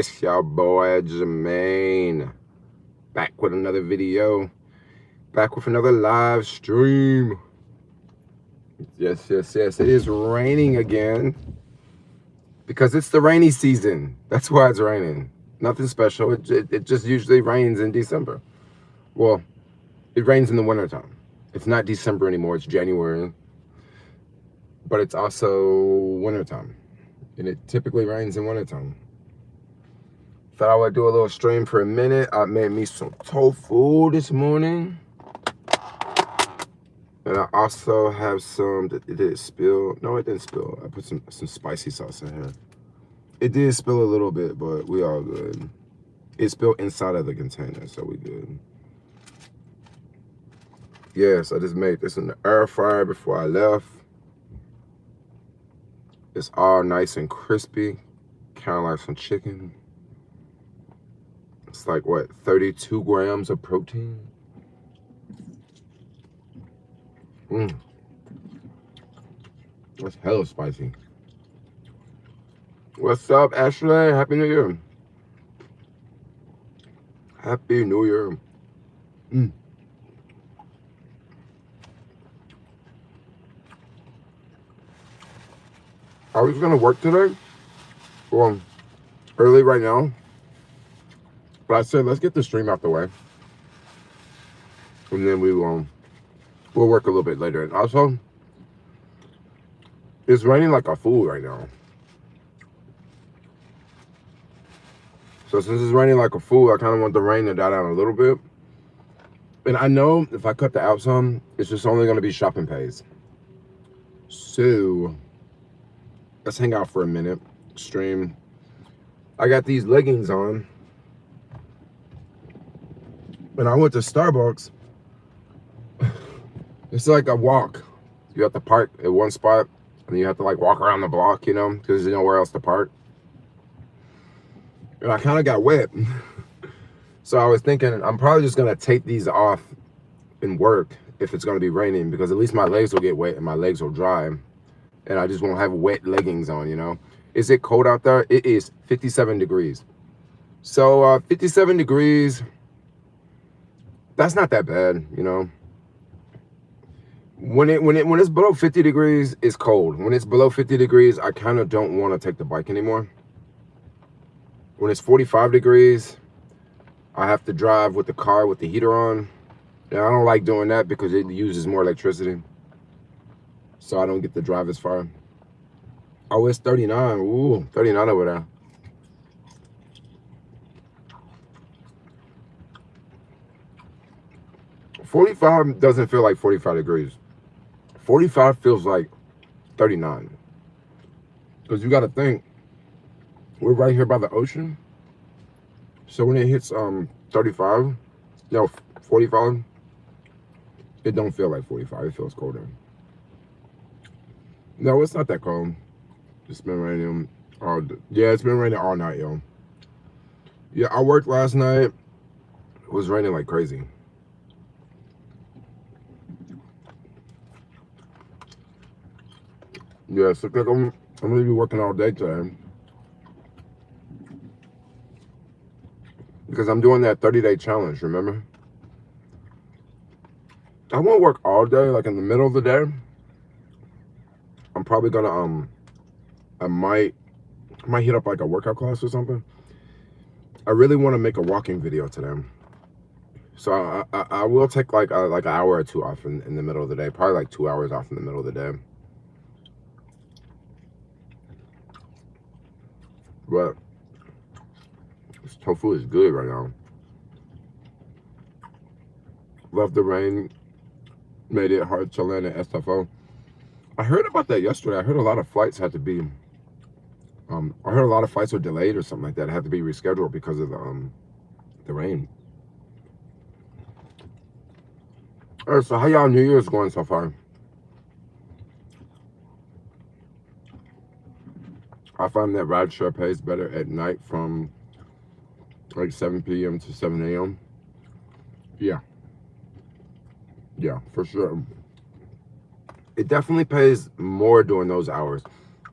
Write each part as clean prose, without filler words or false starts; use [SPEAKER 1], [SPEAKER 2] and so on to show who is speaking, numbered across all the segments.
[SPEAKER 1] It's your boy Jermaine, back with another video, back with another live stream. Yes. It is raining again because it's the rainy season. That's why it's raining. Nothing special. It just usually rains in December. Well, it rains in the wintertime. It's not December anymore. It's January, but it's also wintertime, and it typically rains in wintertime. Thought I would do a little stream for a minute. I made me some tofu this morning. And I also have some, it did spill. No, it didn't spill. I put some spicy sauce in here. It did spill a little bit, but we all good. It spilled inside of the container, so we good. Yes, I just made this in the air fryer before I left. It's all nice and crispy, kind of like some chicken. It's like, what, 32 grams of protein? That's hella spicy. What's up, Ashley? Happy New Year. Happy New Year. I was gonna work today. Well, early right now. But I said, let's get the stream out the way. And then we'll work a little bit later. And also, it's raining like a fool right now. So since it's raining like a fool, I kind of want the rain to die down a little bit. And I know if I cut the out some, it's just only going to be shopping pays. So let's hang out for a minute. Stream. I got these leggings on. And I went to Starbucks. It's like a walk. You have to park at one spot, and you have to like walk around the block, you know, because there's nowhere else to park. And I kind of got wet. So I was thinking, I'm probably just going to take these off and work if it's going to be raining, because at least my legs will get wet and my legs will dry. And I just won't have wet leggings on, you know. Is it cold out there? It is 57 degrees. So 57 degrees, that's not that bad, you know. When it's below 50 degrees, it's cold. When it's below 50 degrees, I kind of don't want to take the bike anymore. When it's 45 degrees, I have to drive with the car with the heater on. And I don't like doing that because it uses more electricity. So I don't get to drive as far. Oh, it's 39. Ooh, 39 over there. $45 doesn't feel like 45 degrees. 45 feels like 39. Because you got to think, we're right here by the ocean. So when it hits 35, no, 45, it don't feel like 45. It feels colder. No, it's not that cold. It's been raining all day. Yeah, it's been raining all night, yo. Yeah, I worked last night. It was raining like crazy. Yeah, so I'm gonna be working all day today. Because I'm doing that 30-day challenge, remember? I won't work all day, like in the middle of the day. I'm probably gonna I might hit up like a workout class or something. I really want to make a walking video today. So I will take like an hour or two off in the middle of the day. Probably like 2 hours off in the middle of the day. But this tofu is good right now. Love the rain. Made it hard to land at SFO. I heard about that yesterday. I heard a lot of flights had to be, I heard a lot of flights were delayed or something like that. It had to be rescheduled because of the rain. All right, so how y'all New Year's going so far? I find that rideshare pays better at night from like 7 p.m. to 7 a.m. Yeah, for sure. It definitely pays more during those hours.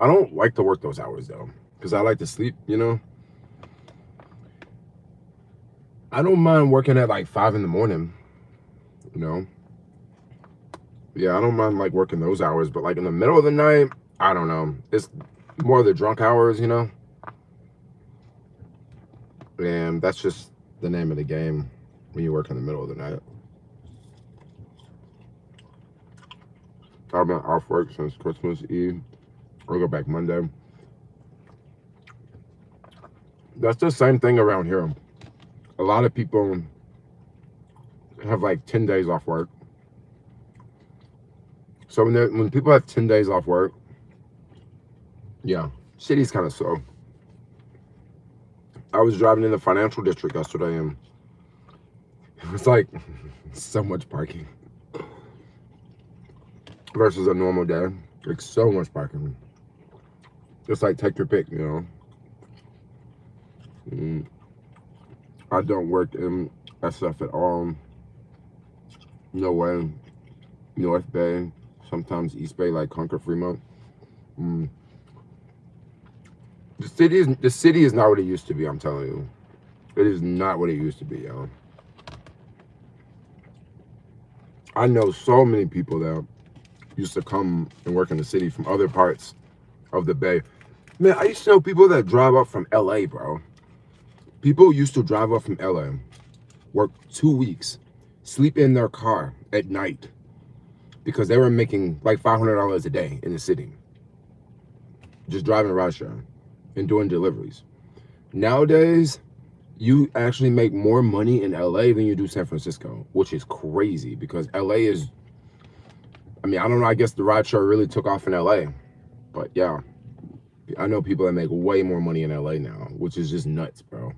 [SPEAKER 1] I don't like to work those hours though, because I like to sleep, you know. I don't mind working at like 5 in the morning, you know. Yeah, I don't mind like working those hours, but like in the middle of the night, I don't know. It's more of the drunk hours, you know. And that's just the name of the game when you work in the middle of the night. I've been off work since Christmas Eve. I'll go back Monday. That's the same thing around here. A lot of people have like 10 days off work. So when people have 10 days off work, yeah, city's kind of slow. I was driving in the financial district yesterday and it was like so much parking versus a normal day. Like so much parking. Just like take your pick, you know. I don't work in SF at all. No way. North Bay, sometimes East Bay, like Concord, Fremont. The city is not what it used to be. I'm telling you, it is not what it used to be, y'all. I know so many people that used to come and work in the city from other parts of the Bay. Man, I used to know people that drive up from LA, bro. People used to drive up from LA, work 2 weeks, sleep in their car at night because they were making like $500 a day in the city. Just driving rideshare and doing deliveries. Nowadays, you actually make more money in LA than you do San Francisco, which is crazy because LA is, I mean, I don't know, I guess the rideshare really took off in LA, but yeah, I know people that make way more money in LA now, which is just nuts, bro.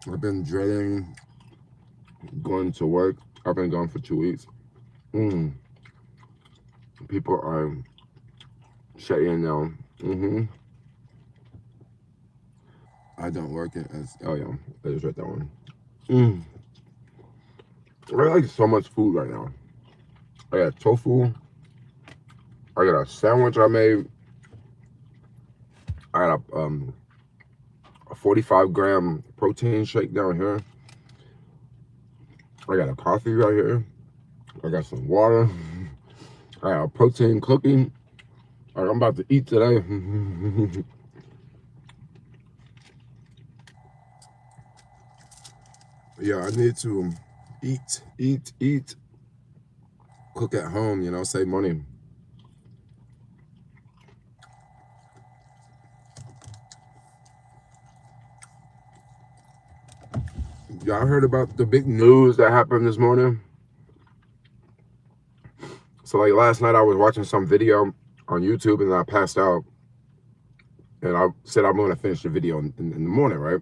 [SPEAKER 1] I've been dreading going to work. I've been gone for 2 weeks. People are shutting in now. I don't work it as, oh yeah, I just read that one. I like so much food right now. I got tofu. I got a sandwich I made. I got a 45-gram protein shake down here. I got a coffee right here. I got some water. I got a protein cookie. I'm about to eat today. Yeah, I need to eat. Cook at home, you know, save money. Y'all heard about the big news that happened this morning? So like last night I was watching some video on YouTube and I passed out. And I said I'm gonna finish the video in the morning, right?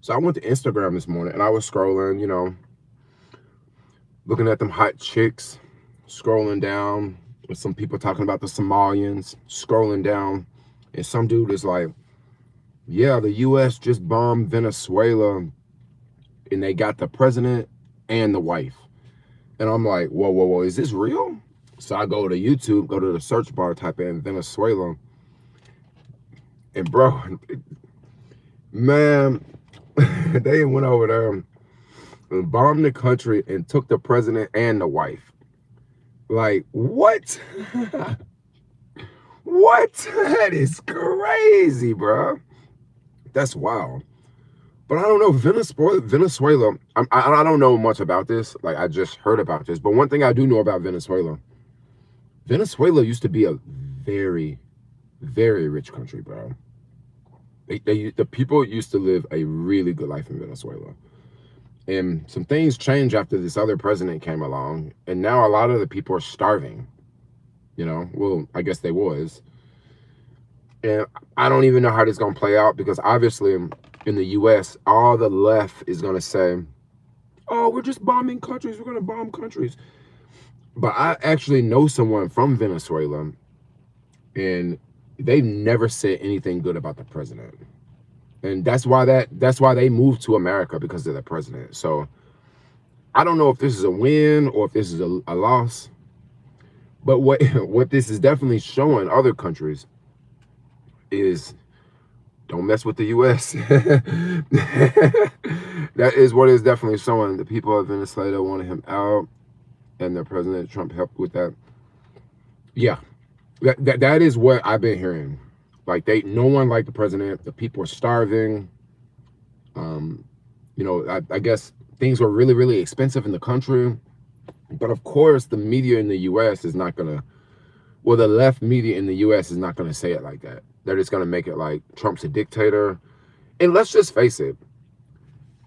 [SPEAKER 1] So I went to Instagram this morning and I was scrolling, you know, looking at them hot chicks, scrolling down with some people talking about the Somalians, scrolling down, and some dude is like, yeah, the US just bombed Venezuela and they got the president and the wife. And I'm like, whoa, is this real? So I go to YouTube, go to the search bar, type in Venezuela. And bro, man, they went over there and bombed the country and took the president and the wife. Like, what? What? That is crazy, bro. That's wild. But I don't know, Venezuela, I don't know much about this. Like, I just heard about this. But one thing I do know about Venezuela used to be a very, very rich country, bro. The people used to live a really good life in Venezuela. And some things changed after this other president came along. And now a lot of the people are starving. You know, well, I guess they was. And I don't even know how this is going to play out because obviously in the US, all the left is going to say, oh, we're just bombing countries. We're going to bomb countries. But I actually know someone from Venezuela and they've never said anything good about the president. And that's why they moved to America, because of the president. So I don't know if this is a win or if this is a loss. But what this is definitely showing other countries is don't mess with the U.S. That is what is definitely showing. The people of Venezuela wanted him out, and the President Trump helped with that. Yeah, that is what I've been hearing. Like no one liked the president. The people are starving. You know, I guess things were really, really expensive in the country. But of course, the media in the U.S. is not gonna. Well, the left media in the U.S. is not gonna say it like that. They're just gonna make it like Trump's a dictator. And let's just face it,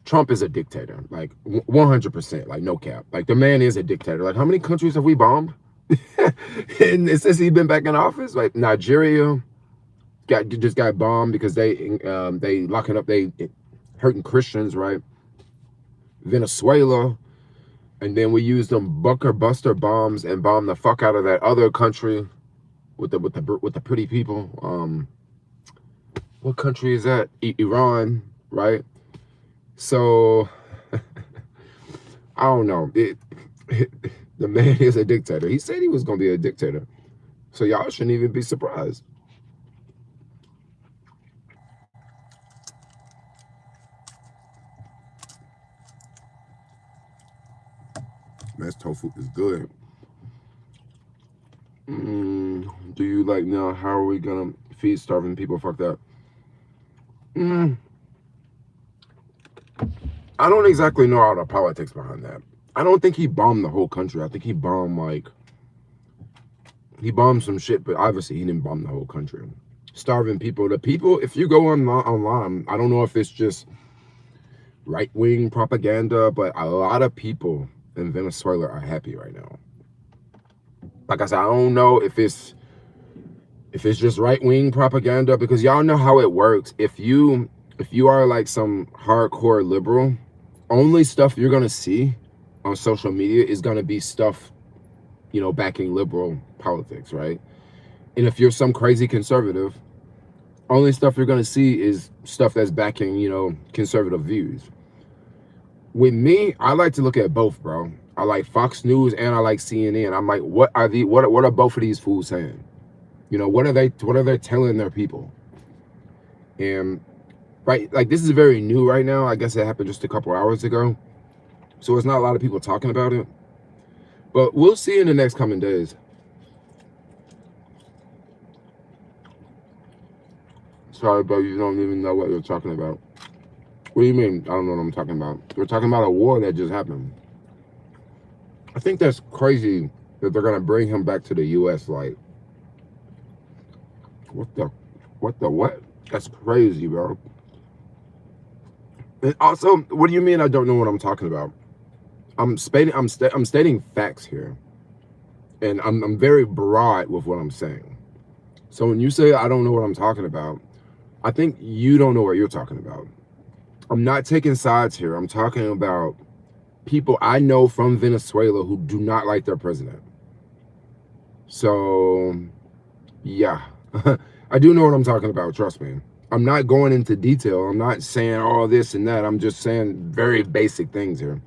[SPEAKER 1] Trump is a dictator, like 100%, like no cap. Like the man is a dictator. Like how many countries have we bombed? And since he's been back in office, like Nigeria just got bombed because they locking up, they hurting Christians, right? Venezuela, and then we used them bunker buster bombs and bombed the fuck out of that other country with the pretty people. What country is that? Iran, right? So I don't know. The man is a dictator. He said he was gonna be a dictator, so y'all shouldn't even be surprised. Man's tofu is good. Do you like now? How are we gonna feed starving people? Fuck that. I don't exactly know all the politics behind that. I don't think he bombed the whole country. I think he bombed some shit, but obviously he didn't bomb the whole country. Starving people. The people, if you go online, I don't know if it's just right-wing propaganda, but a lot of people in Venezuela are happy right now. Like I said, I don't know if it's just right-wing propaganda, because y'all know how it works. If you are like some hardcore liberal, only stuff you're gonna see on social media is gonna be stuff, you know, backing liberal politics, right? And if you're some crazy conservative, only stuff you're gonna see is stuff that's backing, you know, conservative views. With me, I like to look at both, bro. I like Fox News and I like CNN. I'm like, what are both of these fools saying? You know, what are they telling their people? And right, like this is very new right now. I guess it happened just a couple hours ago, so it's not a lot of people talking about it. But we'll see in the next coming days. Sorry, bro, you don't even know what you're talking about. What do you mean? I don't know what I'm talking about. We're talking about a war that just happened. I think that's crazy that they're gonna bring him back to the U.S. Like, what the what? That's crazy, bro. And also, what do you mean I don't know what I'm talking about? I'm stating facts here, and I'm very broad with what I'm saying. So when you say I don't know what I'm talking about, I think you don't know what you're talking about. I'm not taking sides here. I'm talking about people I know from Venezuela who do not like their president. So, yeah, I do know what I'm talking about. Trust me. I'm not going into detail. I'm not saying all this and that. I'm just saying very basic things here.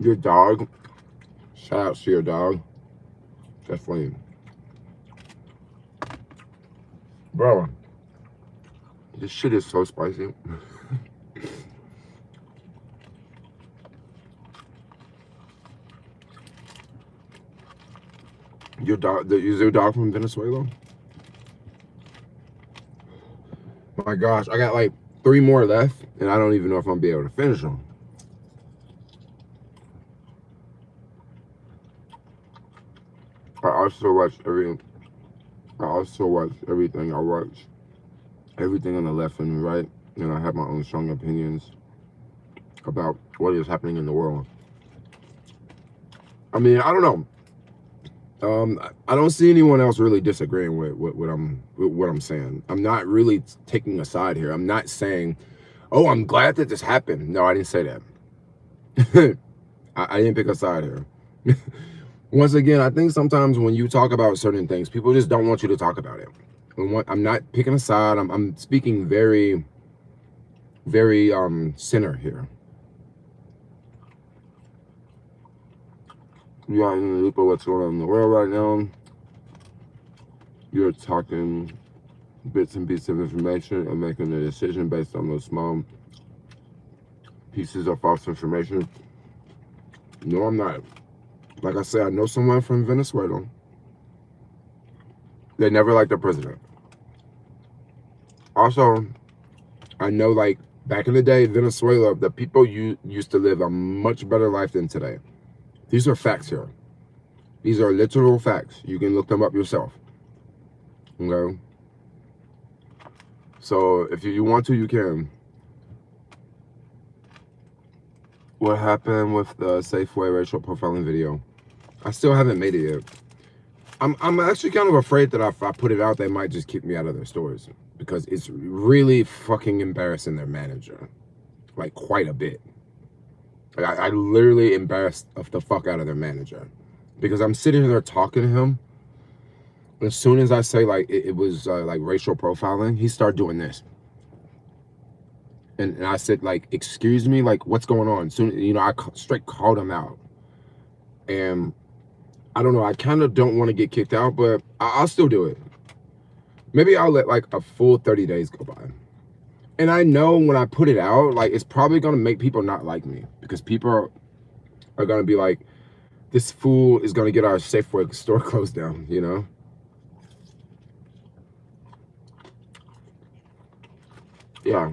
[SPEAKER 1] Your dog. Shout out to your dog. That's funny. Bro, this shit is so spicy. Your dog, is your dog from Venezuela? My gosh, I got like 3 more left, and I don't even know if I'm gonna be able to finish them. I also watch everything. I watch everything on the left and the right, and I have my own strong opinions about what is happening in the world. I mean, I don't know. I don't see anyone else really disagreeing with what I'm saying. I'm not really taking a side here. I'm not saying, oh, I'm glad that this happened. No, I didn't say that. I didn't pick a side here. Once again, I think sometimes when you talk about certain things, people just don't want you to talk about it. I'm not picking a side. I'm speaking very, very center here. Yeah, in the loop of what's going on in the world right now. You're talking bits and pieces of information and making a decision based on those small pieces of false information. No, I'm not. Like I said, I know someone from Venezuela. They never liked the president. Also, I know, like, back in the day, Venezuela, the people used to live a much better life than today. These are facts here. These are literal facts. You can look them up yourself. Okay? So, if you want to, you can. What happened with the Safeway racial profiling video? I still haven't made it yet. I'm actually kind of afraid that if I put it out, they might just kick me out of their stores. Because it's really fucking embarrassing their manager. Like, quite a bit. Like, I literally embarrassed the fuck out of their manager. Because I'm sitting there talking to him. As soon as I say, like, it was, like, racial profiling, he started doing this. And I said, like, excuse me? Like, what's going on? Soon, you know, I straight called him out. And I don't know. I kind of don't want to get kicked out, but I'll still do it. Maybe I'll let, like, a full 30 days go by. And I know when I put it out, like, it's probably going to make people not like me. Because people are going to be like, this fool is going to get our Safeway store closed down, you know? Yeah.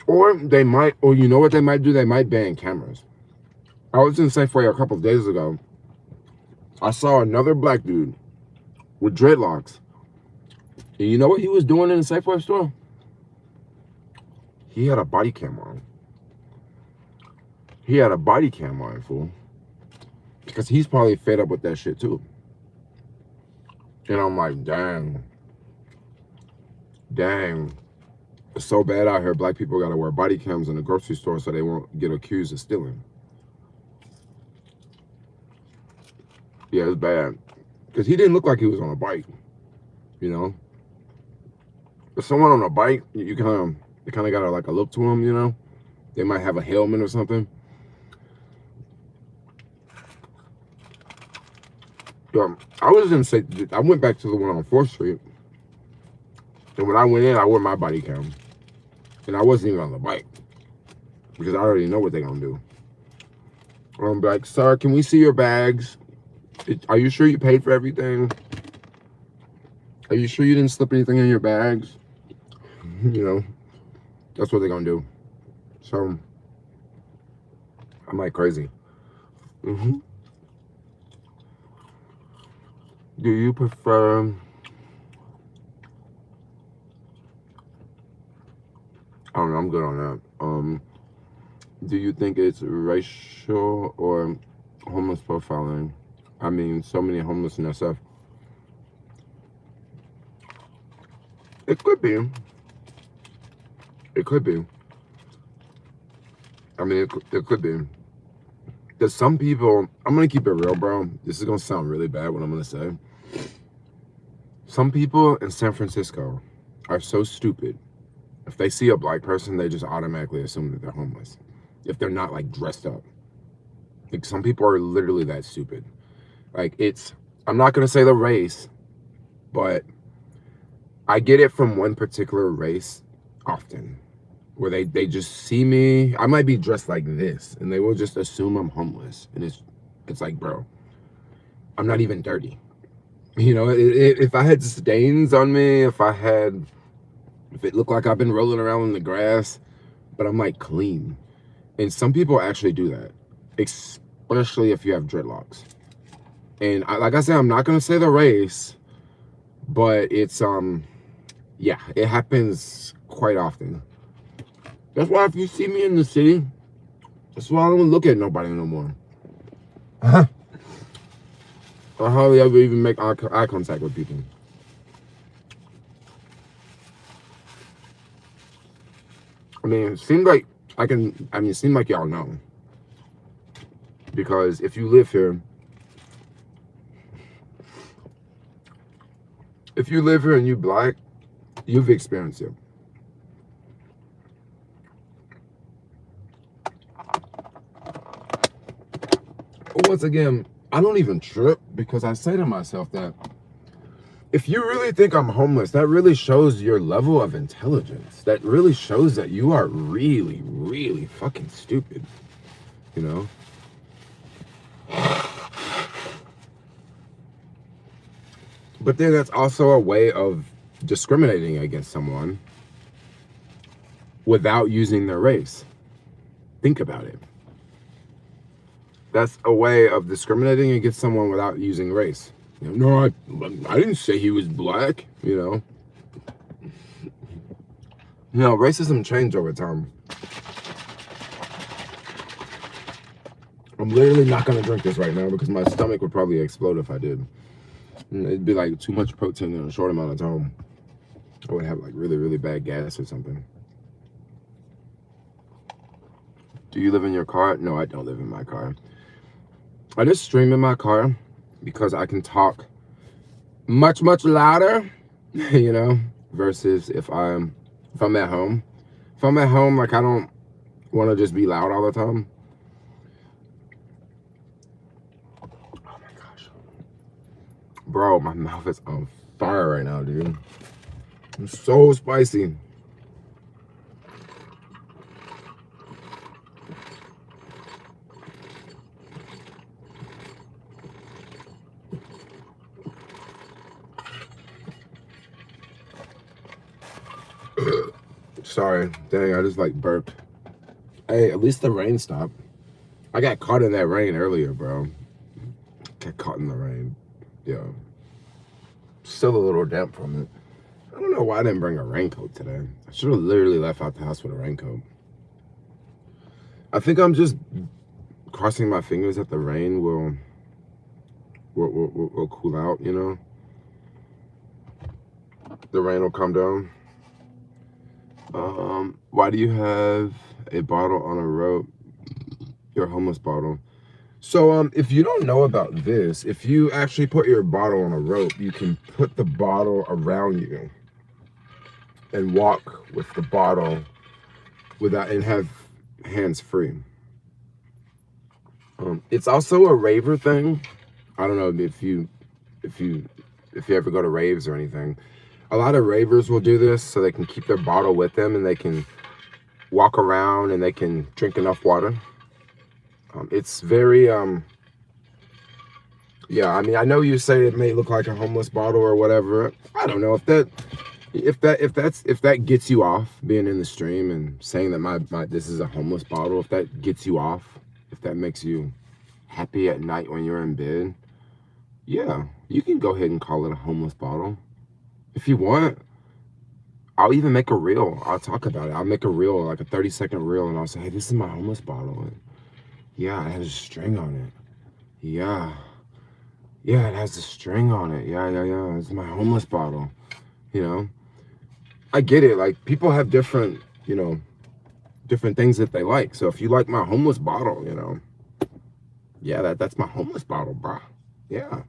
[SPEAKER 1] Or they might, or you know what they might do? They might ban cameras. I was in Safeway a couple of days ago. I saw another black dude with dreadlocks. And you know what he was doing in the Safeway store? He had a body cam on. He had a body cam on, fool. Because he's probably fed up with that shit too. And I'm like, dang. Dang. It's so bad out here. Black people got to wear body cams in the grocery store so they won't get accused of stealing. Yeah, it's bad. Because he didn't look like he was on a bike. You know? If someone on a bike, you kind of got like a look to them, you know? They might have a helmet or something. I went back to the one on 4th Street. And when I went in, I wore my body cam. And I wasn't even on the bike. Because I already know what they're going to do. I'm like, sir, can we see your bags? Are you sure you paid for everything? Are you sure you didn't slip anything in your bags? You know, that's what they're going to do. So, I'm like crazy. Do you prefer... I don't know, I'm good on that. Do you think it's racial or homeless profiling? I mean, so many homeless in SF. It could be. It could be. I mean, it could be. There's some people, I'm going to keep it real, bro. This is going to sound really bad what I'm going to say. Some people in San Francisco are so stupid. If they see a black person, they just automatically assume that they're homeless. If they're not, like, dressed up. Like, some people are literally that stupid. Like, I'm not going to say the race, but I get it from one particular race often. Where they just see me, I might be dressed like this, and they will just assume I'm homeless. And it's like, bro, I'm not even dirty. You know, if I had stains on me, if it looked like I've been rolling around in the grass, but I'm like clean. And some people actually do that, especially if you have dreadlocks. And like I said, I'm not gonna say the race, but it's yeah, it happens quite often. That's why if you see me in the city, that's why I don't look at nobody no more. I hardly ever even make eye contact with people. I mean, it seems like it seems like y'all know. Because if you live here, and you black, you've experienced it. Once again, I don't even trip because I say to myself that if you really think I'm homeless, that really shows your level of intelligence. That really shows that you are really, really fucking stupid, you know? But then that's also a way of discriminating against someone without using their race. Think about it. That's a way of discriminating against someone without using race. No, I didn't say he was black, you know. Racism changed over time. I'm literally not going to drink this right now because my stomach would probably explode if I did. It'd be like too much protein in a short amount of time. I would have like really, really bad gas or something. Do you live in your car? No, I don't live in my car. I just stream in my car because I can talk much, much louder, you know, versus if I'm at home. If I'm at home, like I don't want to just be loud all the time. Oh my gosh. Bro, my mouth is on fire right now, dude. It's so spicy. Sorry, dang, I just like burped. Hey, at least the rain stopped. I got caught in that rain earlier, bro. Got caught in the rain. Yeah. Still a little damp from it. I don't know why I didn't bring a raincoat today. I should have literally left out the house with a raincoat. I think I'm just crossing my fingers that the rain will cool out, you know? The rain will come down. Why do you have a bottle on a rope? Your homeless bottle. So if you don't know about this, if you actually put your bottle on a rope, you can put the bottle around you and walk with the bottle without and have hands free. It's also a raver thing. I don't know if you ever go to raves or anything. A lot of ravers will do this so they can keep their bottle with them and they can walk around and they can drink enough water. It's very yeah, I mean, I know you say it may look like a homeless bottle or whatever. I don't know if that gets you off being in the stream and saying that my this is a homeless bottle. If that gets you off, if that makes you happy at night when you're in bed, yeah, you can go ahead and call it a homeless bottle. If you want, I'll even make a reel. I'll talk about it. I'll make a reel, like a 30-second reel, and I'll say, hey, this is my homeless bottle. And yeah, it has a string on it. Yeah, it has a string on it. Yeah. It's my homeless bottle. You know, I get it. Like, people have different, different things that they like. So if you like my homeless bottle, yeah, that's my homeless bottle, bro. Yeah.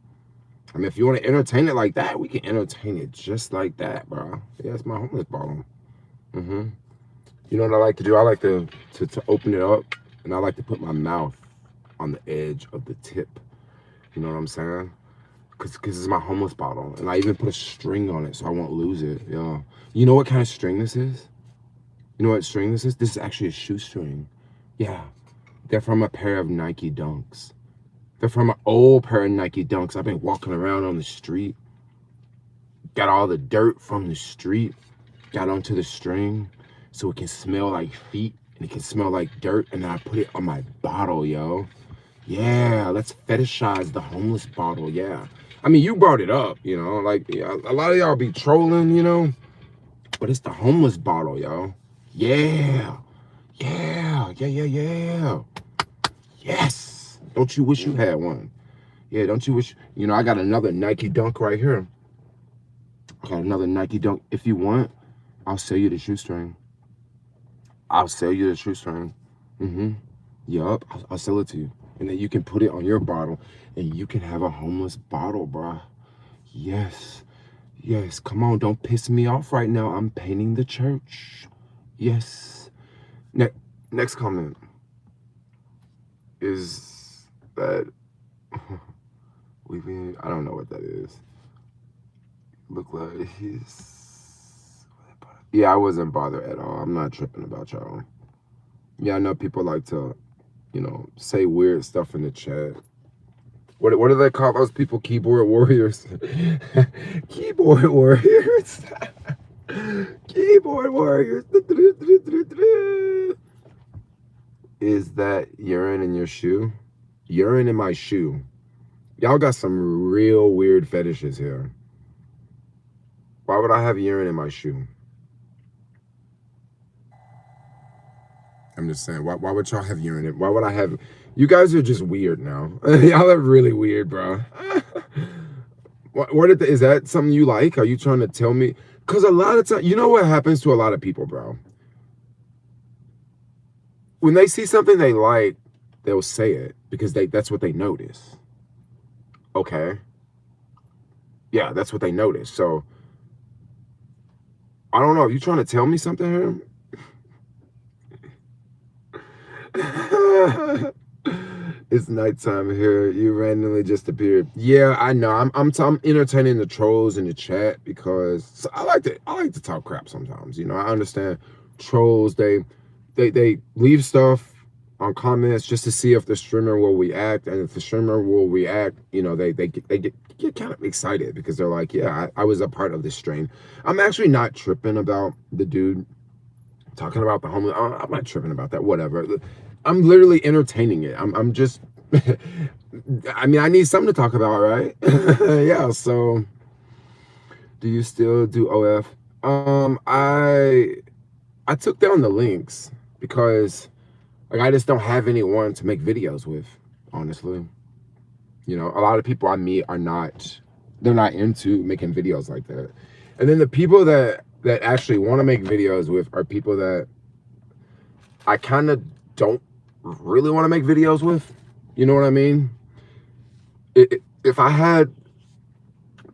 [SPEAKER 1] I mean, if you want to entertain it like that, we can entertain it just like that, bro. Yeah, it's my homeless bottle. You know what I like to do? I like to open it up, and I like to put my mouth on the edge of the tip. You know what I'm saying? Because it's my homeless bottle. And I even put a string on it so I won't lose it. Yeah. You know what kind of string this is? You know what string this is? This is actually a shoestring. Yeah. They're from a pair of Nike Dunks. They're from an old pair of Nike Dunks. I've been walking around on the street. Got all the dirt from the street. Got onto the string so it can smell like feet and it can smell like dirt. And then I put it on my bottle, yo. Yeah, let's fetishize the homeless bottle, yeah. I mean, you brought it up, like, yeah, a lot of y'all be trolling, but it's the homeless bottle, yo. Yeah. Yes. Don't you wish you had one? Yeah, don't you wish, I got another Nike Dunk right here. I got another Nike Dunk. If you want, I'll sell you the shoestring. I'll sell you the shoestring. Yup, I'll sell it to you. And then you can put it on your bottle and you can have a homeless bottle, bruh. Yes, come on, don't piss me off right now. I'm painting the church. Yes. Next comment is that I don't know what that is. Look like yeah, I wasn't bothered at all. I'm not tripping about y'all. Yeah, I know people like to, you know, say weird stuff in the chat. What do they call those people? Keyboard warriors. Keyboard warriors. Keyboard warriors. Is that urine in your shoe? Urine in my shoe. Y'all got some real weird fetishes here. Why would I have urine in my shoe? I'm just saying, why would y'all have urine in? Why would I have? You guys are just weird now. Y'all are really weird, bro. Is that something you like? Are you trying to tell me? Because a lot of times, you know what happens to a lot of people, bro? When they see something they like, they'll say it because that's what they notice. Okay. Yeah, that's what they notice. So, I don't know. Are you trying to tell me something here? It's nighttime here. You randomly just appeared. Yeah, I know. I'm entertaining the trolls in the chat because I like to talk crap sometimes. You know, I understand trolls. They leave stuff on comments just to see if the streamer will react, and if the streamer will react, you know, they get kind of excited because they're like, yeah, I was a part of this stream. I'm actually not tripping about the dude talking about the homeless. I'm not tripping about that. Whatever. I'm literally entertaining it. I'm just. I mean, I need something to talk about, right? Yeah. So, do you still do OF? I took down the links because like I just don't have anyone to make videos with, honestly. You know, a lot of people I meet are not, they're not into making videos like that. And then the people that actually want to make videos with are people that I kind of don't really want to make videos with. You know what I mean? If I had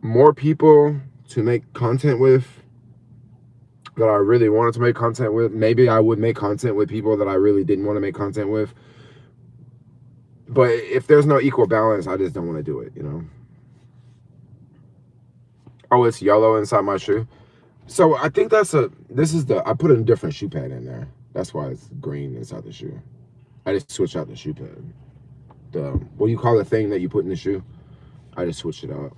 [SPEAKER 1] more people to make content with that I really wanted to make content with, maybe I would make content with people that I really didn't want to make content with. But if there's no equal balance, I just don't want to do it, you know? Oh, it's yellow inside my shoe. So I think I put a different shoe pad in there. That's why it's green inside the shoe. I just switched out the shoe pad. What do you call the thing that you put in the shoe? I just switched it out.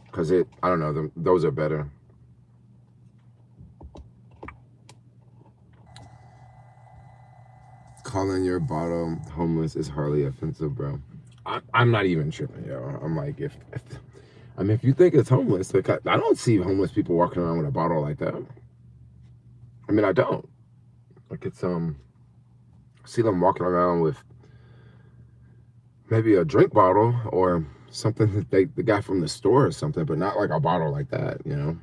[SPEAKER 1] Because I don't know, those are better. Calling your bottom homeless is hardly offensive, bro. I'm not even tripping, yo. I'm like, if you think it's homeless, like I don't see homeless people walking around with a bottle like that. I mean, I don't. Like it's I see them walking around with maybe a drink bottle or something that the guy from the store or something, but not like a bottle like that, you know.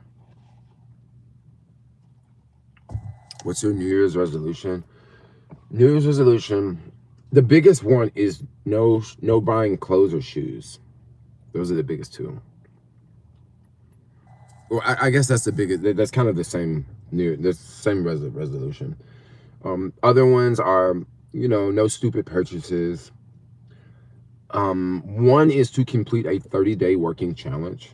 [SPEAKER 1] What's your New Year's resolution? New Year's resolution, the biggest one is no buying clothes or shoes. Those are the biggest two. Well, I guess that's the biggest. That's kind of the same resolution. Other ones are, you know, no stupid purchases. One is to complete a 30-day working challenge.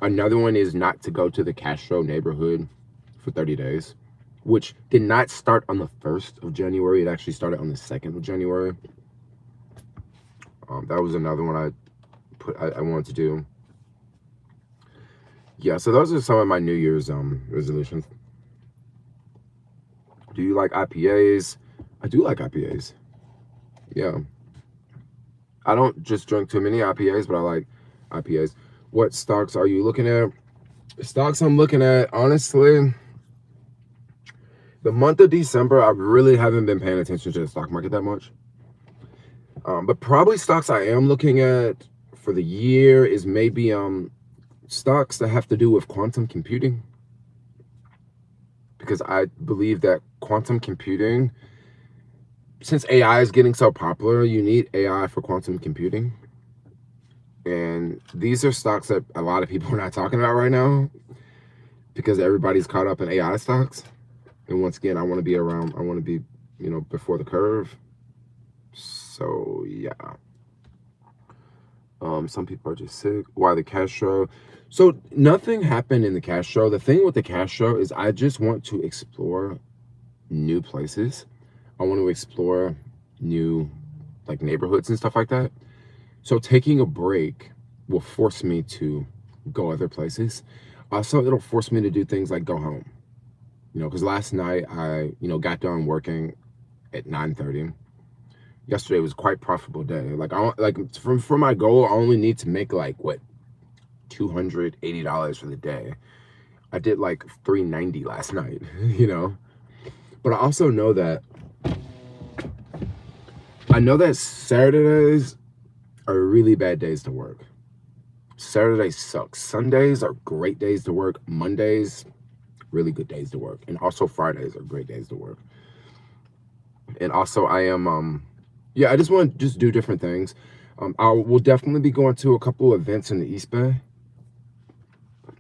[SPEAKER 1] Another one is not to go to the Castro neighborhood for 30 days, which did not start on the 1st of January. It actually started on the 2nd of January. That was another one I wanted to do. Yeah, so those are some of my New Year's resolutions. Do you like IPAs? I do like IPAs. Yeah. I don't just drink too many IPAs, but I like IPAs. What stocks are you looking at? Stocks I'm looking at, honestly, the month of December, I really haven't been paying attention to the stock market that much. But probably stocks I am looking at for the year is maybe stocks that have to do with quantum computing. Because I believe that quantum computing, since AI is getting so popular, you need AI for quantum computing. And these are stocks that a lot of people are not talking about right now because everybody's caught up in AI stocks. And once again, I want to be, you know, before the curve. So, yeah. Some people are just sick. Why the Castro? So nothing happened in the Castro. The thing with the Castro is I just want to explore new places. I want to explore new like neighborhoods and stuff like that. So taking a break will force me to go other places. Also, it'll force me to do things like go home. Because last night I, got done working at 9:30. Yesterday was quite profitable day. For my goal, I only need to make like what, $280 for the day. I did like 390 last night, But I know that Saturdays are really bad days to work. Saturdays suck. Sundays are great days to work. Mondays, really good days to work. And also Fridays are great days to work. And also I am, yeah, I just want to just do different things. I will definitely be going to a couple of events in the East Bay.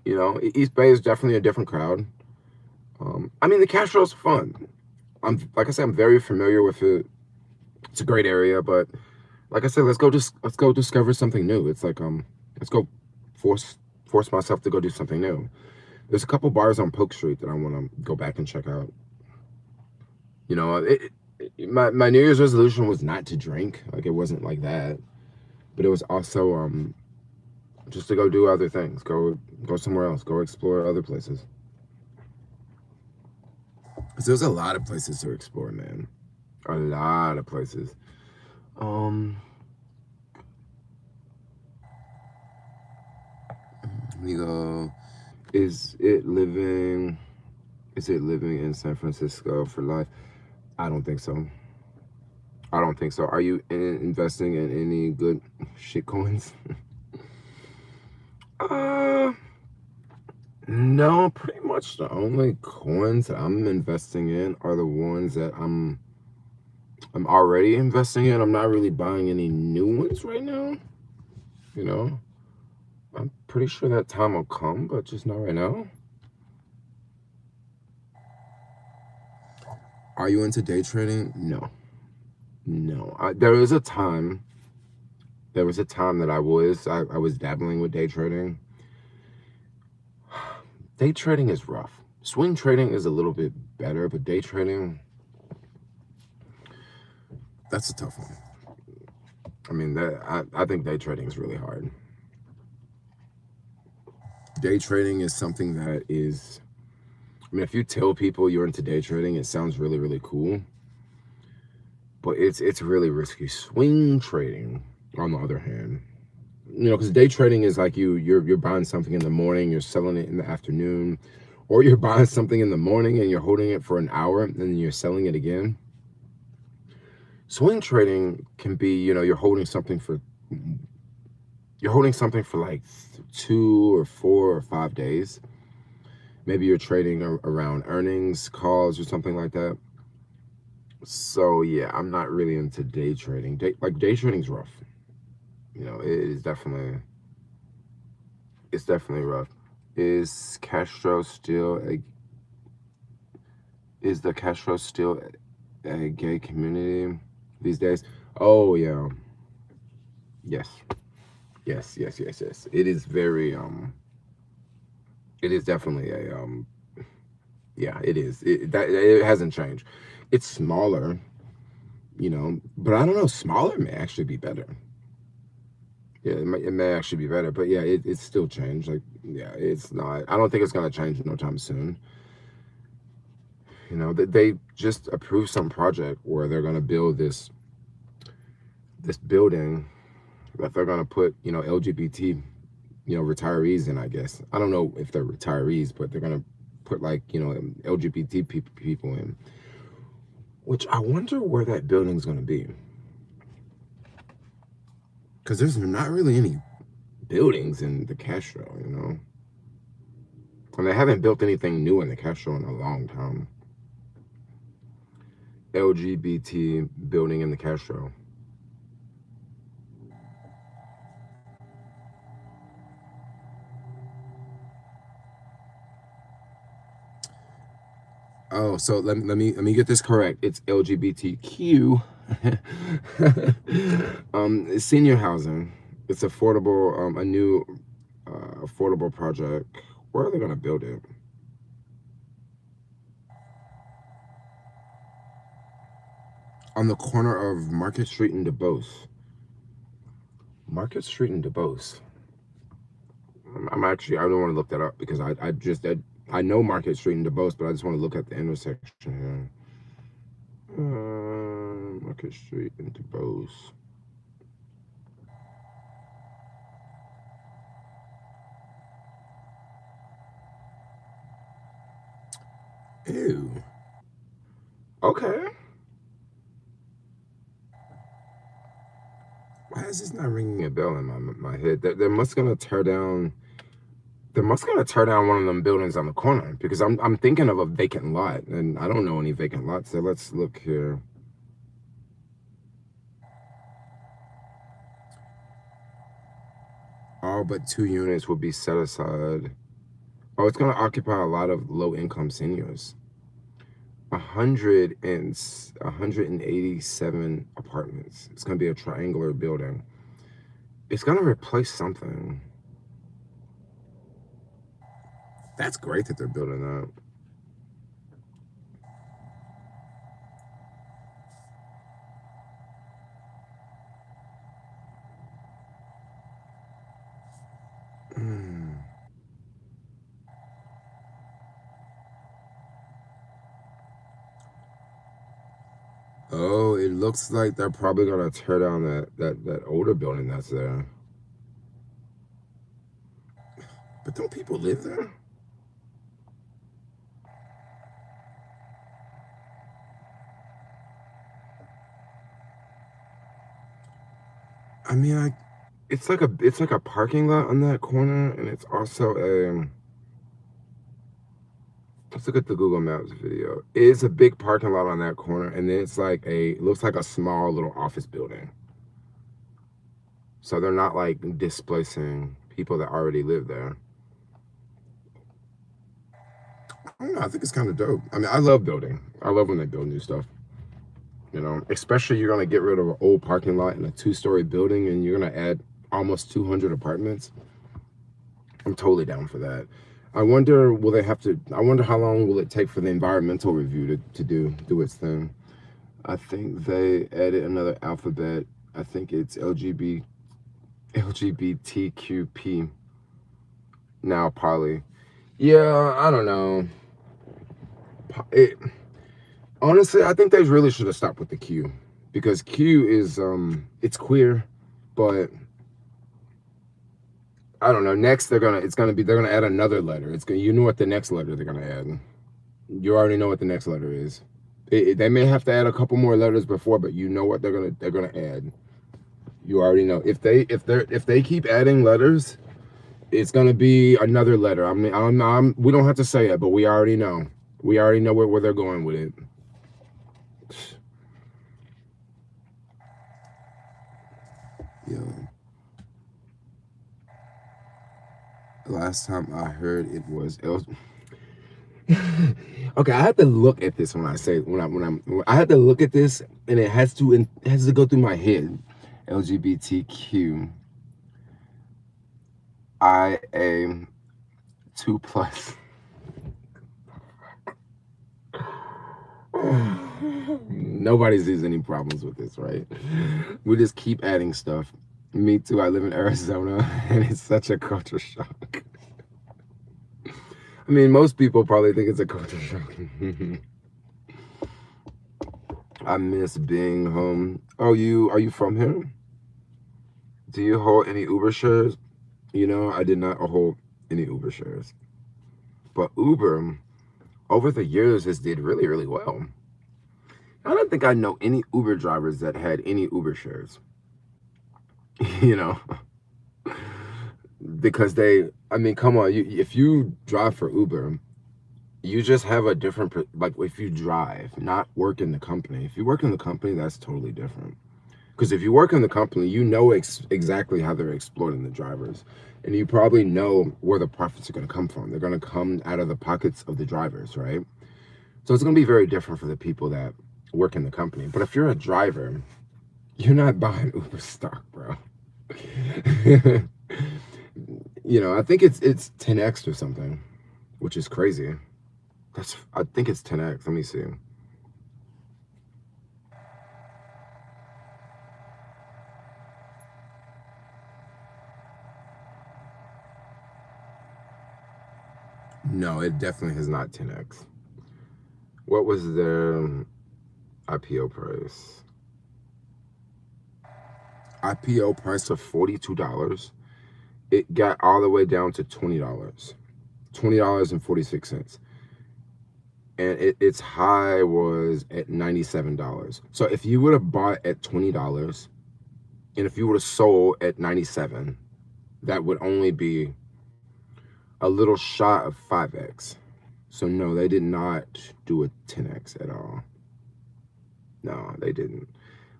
[SPEAKER 1] East Bay is definitely a different crowd. I mean, the Castro's fun. Like I said, I'm very familiar with it. It's a great area, but like I said, let's go discover something new. It's like let's go force myself to go do something new. There's a couple bars on Polk Street that I want to go back and check out. My New Year's resolution was not to drink. Like, it wasn't like that, but it was also just to go do other things, go somewhere else, go explore other places. So there's a lot of places to explore, man. A lot of places. Let me go. Is it living in San Francisco for life? I don't think so. I don't think so. Are you investing in any good shit coins? No, pretty much the only coins that I'm investing in are the ones that I'm already investing in. I'm not really buying any new ones right now. I'm pretty sure that time will come, but just not right now. Are you into day trading? No. There was a time that I was dabbling with day trading. Day trading is rough. Swing trading is a little bit better, but day trading, that's a tough one. I mean, I think day trading is really hard. Day trading is something that is, I mean, if you tell people you're into day trading, it sounds really, really cool. But it's really risky. Swing trading, on the other hand, because day trading is like you're buying something in the morning, you're selling it in the afternoon, or you're buying something in the morning and you're holding it for an hour and then you're selling it again. Swing trading can be, you're holding something for like 2 or 4 or 5 days. Maybe you're trading around earnings calls or something like that. So yeah, I'm not really into day trading. Day trading's rough. It's definitely rough. Is the Castro still a gay community these days? Oh yeah. Yes. It is very it is definitely a yeah, it is. It hasn't changed. It's smaller, but I don't know, smaller may actually be better. Yeah, it may actually be better, but yeah, it's still changed. Like, yeah, it's not. I don't think it's gonna change no time soon. They just approved some project where they're gonna build this building that they're gonna put, LGBT, retirees in. I guess I don't know if they're retirees, but they're gonna put like LGBT people in. Which I wonder where that building's gonna be. Because there's not really any buildings in the Castro, And they haven't built anything new in the Castro in a long time. LGBT building in the Castro. Oh, so let me get this correct. It's LGBTQ. Senior housing. It's affordable, a new affordable project. Where are they gonna build it? On the corner of Market Street and DuBose. Market Street and DuBose. I'm actually, I don't want to look that up because I know Market Street and DuBose, but I just want to look at the intersection here. Market Street and DuBose. Ew. Okay. Why is this not ringing a bell in my head? They're must gonna tear down. They're must gonna tear down one of them buildings on the corner because I'm thinking of a vacant lot and I don't know any vacant lots. So let's look here. All but 2 units will be set aside. Oh, it's gonna occupy a lot of low-income seniors. 187 apartments. It's gonna be a triangular building. It's gonna replace something. That's great that they're building that. Oh, it looks like they're probably gonna tear down that older building that's there. But don't people live there? I mean, it's like a parking lot on that corner, and it's also a. Let's look at the Google Maps video. It's a big parking lot on that corner, and then it's like it looks like a small little office building. So they're not like displacing people that already live there. I don't know. I think it's kind of dope. I mean, I love building. I love when they build new stuff. You know, especially you're gonna get rid of an old parking lot in a 2-story building, and you're gonna add almost 200 apartments. I'm totally down for that. I wonder, will they have to? I wonder how long will it take for the environmental review to do its thing. I think they added another alphabet. I think it's LGBTQP now, poly. Yeah, I don't know. Honestly, I think they really should have stopped with the Q, because Q is it's queer, but I don't know. Next, they're gonna add another letter. You know what the next letter they're gonna add. You already know what the next letter is. They may have to add a couple more letters before, but you know what they're gonna add. You already know. If they keep adding letters, it's gonna be another letter. I mean, we don't have to say it, but we already know. We already know where they're going with it. Yeah. Last time I heard it was okay, I had to look at this when I had to look at this, and it has to go through my head. LGBTQ IA 2+. Nobody sees any problems with this, right? We just keep adding stuff. Me too. I live in Arizona, and it's such a culture shock. I mean, most people probably think it's a culture shock. I miss being home. Oh, are you from here? Do you hold any Uber shares? You know, I did not hold any Uber shares. But Uber, over the years, has did really, really well. I don't think I know any Uber drivers that had any Uber shares. You know, because I mean, come on, if you drive for Uber, you just have a different, like if you drive, not work in the company. If you work in the company, that's totally different. Because if you work in the company, you know exactly how they're exploiting the drivers. And you probably know where the profits are going to come from. They're going to come out of the pockets of the drivers, right? So it's going to be very different for the people that work in the company. But if you're a driver, you're not buying Uber stock, bro. You know, I think it's 10x or something, which is crazy. I think it's 10x. Let me see. No, it definitely has not 10x. What was their IPO price? IPO price of $42. It got all the way down to $20. $20.46. And its high was at $97. So if you would have bought at $20 and if you would have sold at 97, that would only be a little shot of 5x. So no, they did not do a 10x at all. No, they didn't.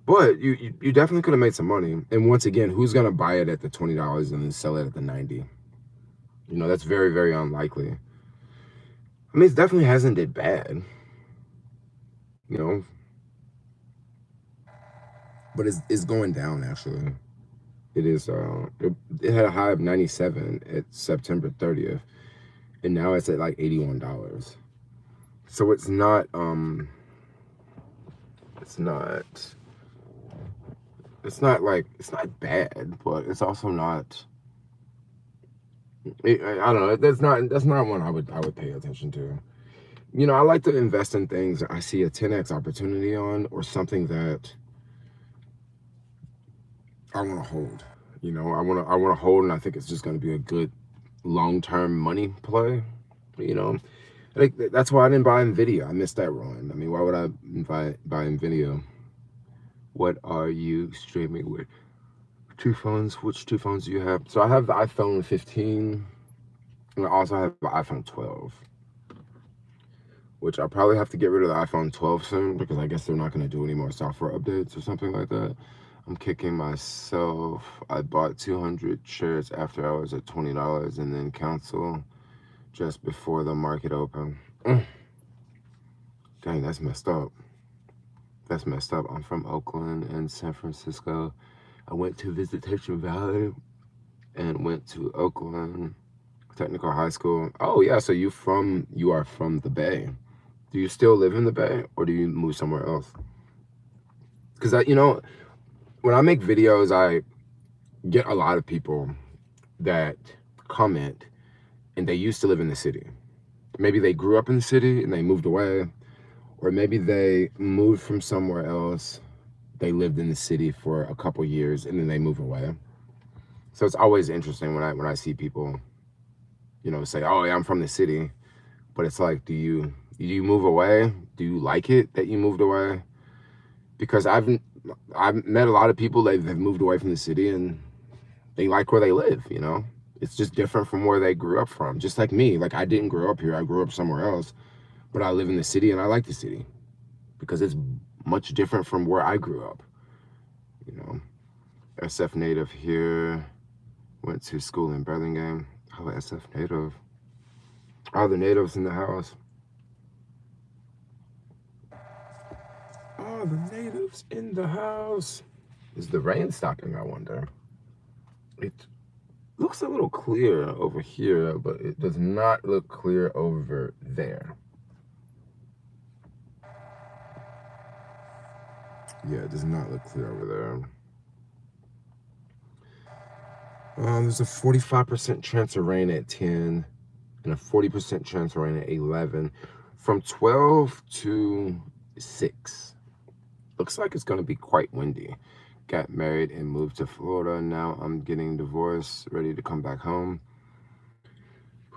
[SPEAKER 1] But you definitely could have made some money. And once again, who's gonna buy it at the $20 and then sell it at the 90? You know, that's very, very unlikely. I mean, it definitely hasn't did bad. You know, but it's going down actually. It is. It had a high of 97 at September 30th, and now it's at like $81. So it's not. It's not. It's not like it's not bad, but it's also not. I don't know. That's not one I would pay attention to. You know, I like to invest in things I see a 10x opportunity on, or something that I want to hold. You know, I want to hold, and I think it's just going to be a good long-term money play. You know, like that's why I didn't buy Nvidia. I missed that run. I mean, why would I buy Nvidia? What are you streaming with? Two phones. Which two phones do you have? So I have the iPhone 15, and I also have the iPhone 12. Which I'll probably have to get rid of the iPhone 12 soon, because I guess they're not going to do any more software updates or something like that. I'm kicking myself. I bought 200 shares after I was at $20 and then cancel just before the market opened. Dang, that's messed up. That's messed up. I'm from Oakland and San Francisco. I went to Visitation Valley and went to Oakland Technical High School. Oh yeah, so you are from the Bay. Do you still live in the Bay, or do you move somewhere else? Because you know, when I make videos, I get a lot of people that comment, and they used to live in the city. Maybe they grew up in the city and they moved away, or maybe they moved from somewhere else. They lived in the city for a couple years and then they moved away. So it's always interesting when I see people, you know, say, "Oh yeah, I'm from the city," but it's like, do you move away? Do you like it that you moved away? Because I've met a lot of people that have moved away from the city and they like where they live, you know? It's just different from where they grew up from. Just like me, like I didn't grow up here, I grew up somewhere else, but I live in the city and I like the city because it's much different from where I grew up, you know? SF native here, went to school in Burlingame. Oh, SF native. All the natives in the house. All the natives in the house. Is the rain stopping, I wonder? It looks a little clear over here, but it does not look clear over there. Yeah, it does not look clear over there. There's a 45% chance of rain at 10 and a 40% chance of rain at 11. From 12 to 6. Looks like it's going to be quite windy. Got married and moved to Florida. Now I'm getting divorced, ready to come back home.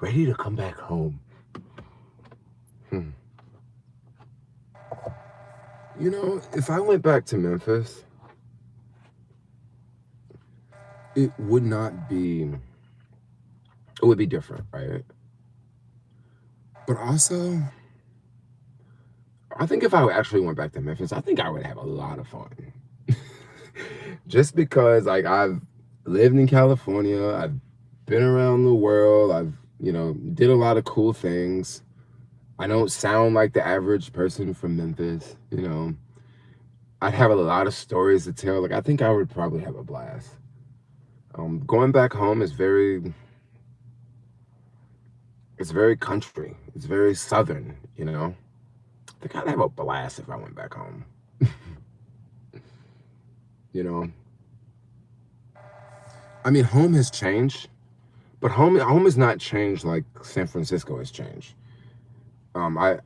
[SPEAKER 1] Ready to come back home. You know, if I went back to Memphis, it would be different, right? But also, I think if I actually went back to Memphis, I think I would have a lot of fun. Just because, like, I've lived in California, I've been around the world, I've, you know, did a lot of cool things. I don't sound like the average person from Memphis, you know. I'd have a lot of stories to tell. Like, I think I would probably have a blast. Going back home is it's very country. It's very southern, you know. I think I'd have a blast if I went back home. You know, I mean, home has changed, but home has not changed like San Francisco has changed. I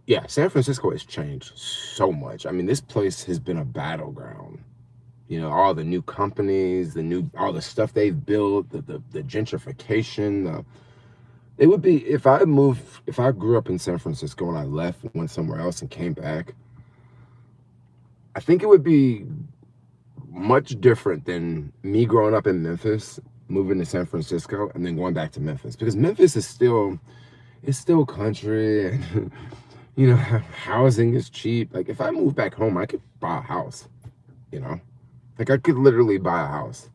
[SPEAKER 1] Yeah, San Francisco has changed so much. I mean, this place has been a battleground. You know, all the new companies, all the stuff they've built, the gentrification. It would be if I grew up in San Francisco and I left, went somewhere else, and came back. I think it would be much different than me growing up in Memphis, moving to San Francisco, and then going back to Memphis, because Memphis is still it's still country, and you know, housing is cheap. Like if I moved back home, I could buy a house. You know, like I could literally buy a house.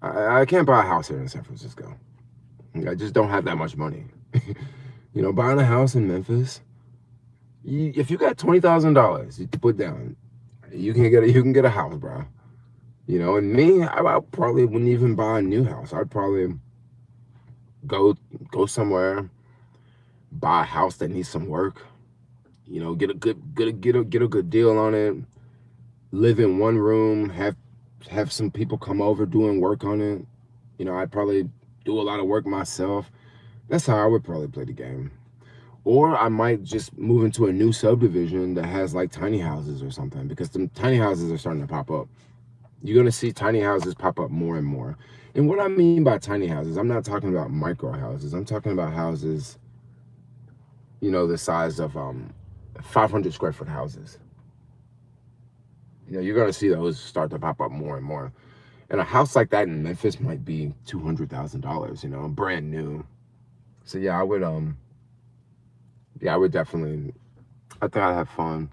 [SPEAKER 1] I can't buy a house here in San Francisco. I just don't have that much money. You know, buying a house in Memphis, if you got $20,000 you put down, you can get a house, bro. You know, and me, I probably wouldn't even buy a new house. I'd probably go somewhere, buy a house that needs some work. You know, get a good deal on it. Live in one room, have some people come over doing work on it. You know, I'd probably do a lot of work myself. That's how I would probably play the game. Or I might just move into a new subdivision that has like tiny houses or something, because the tiny houses are starting to pop up. You're going to see tiny houses pop up more and more. And what I mean by tiny houses, I'm not talking about micro houses. I'm talking about houses, you know, the size of 500 square foot houses. You know, you're going to see those start to pop up more and more. And a house like that in Memphis might be $200,000, you know, brand new. So yeah, I would definitely, I think I'd have fun.